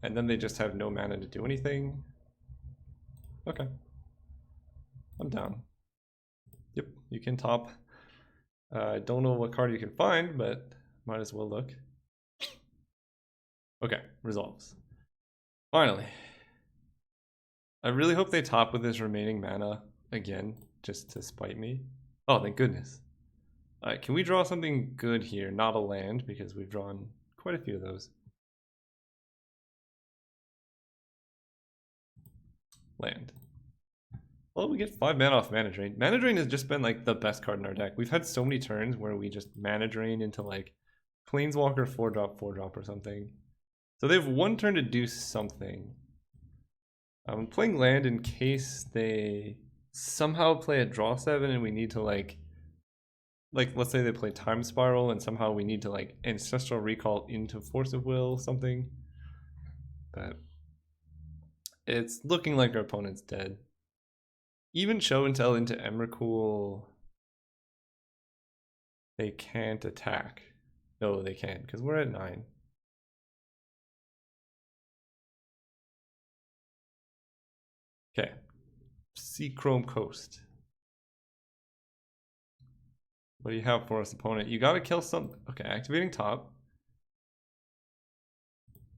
And then they just have no mana to do anything. Okay. I'm down. Yep, you can top. I don't know what card you can find, but might as well look. Okay, resolves. Finally. I really hope they top with this remaining mana again, just to spite me. Oh, thank goodness. Alright, can we draw something good here? Not a land, because we've drawn quite a few of those. Land. Well, we get 5 mana off Mana Drain. Mana Drain has just been like the best card in our deck. We've had so many turns where we just Mana Drain into like Planeswalker 4-drop, 4-drop or something. So they have 1 turn to do something. I'm playing land in case they somehow play a draw 7 and we need to like let's say they play Time Spiral and somehow we need to like Ancestral Recall into Force of Will, something. But it's looking like our opponent's dead. Even Show and Tell into Emrakul, they can't attack. No, they can't, because we're at 9. Okay. Sea Chrome Coast. What do you have for us, opponent? You gotta kill some. Okay, activating top.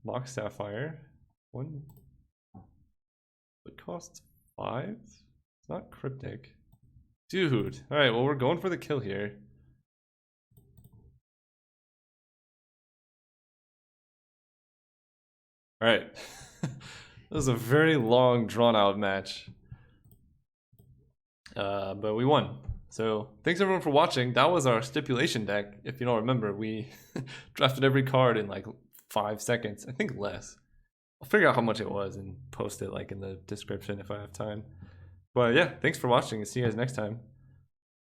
Lock Sapphire. 1. It costs 5? It's not cryptic. Dude. Alright, well, we're going for the kill here. Alright. This was a very long, drawn-out match. But we won. So, thanks everyone for watching. That was our Stipulation deck. If you don't remember, we drafted every card in like 5 seconds. I think less. I'll figure out how much it was and post it like in the description if I have time. But yeah, thanks for watching and see you guys next time.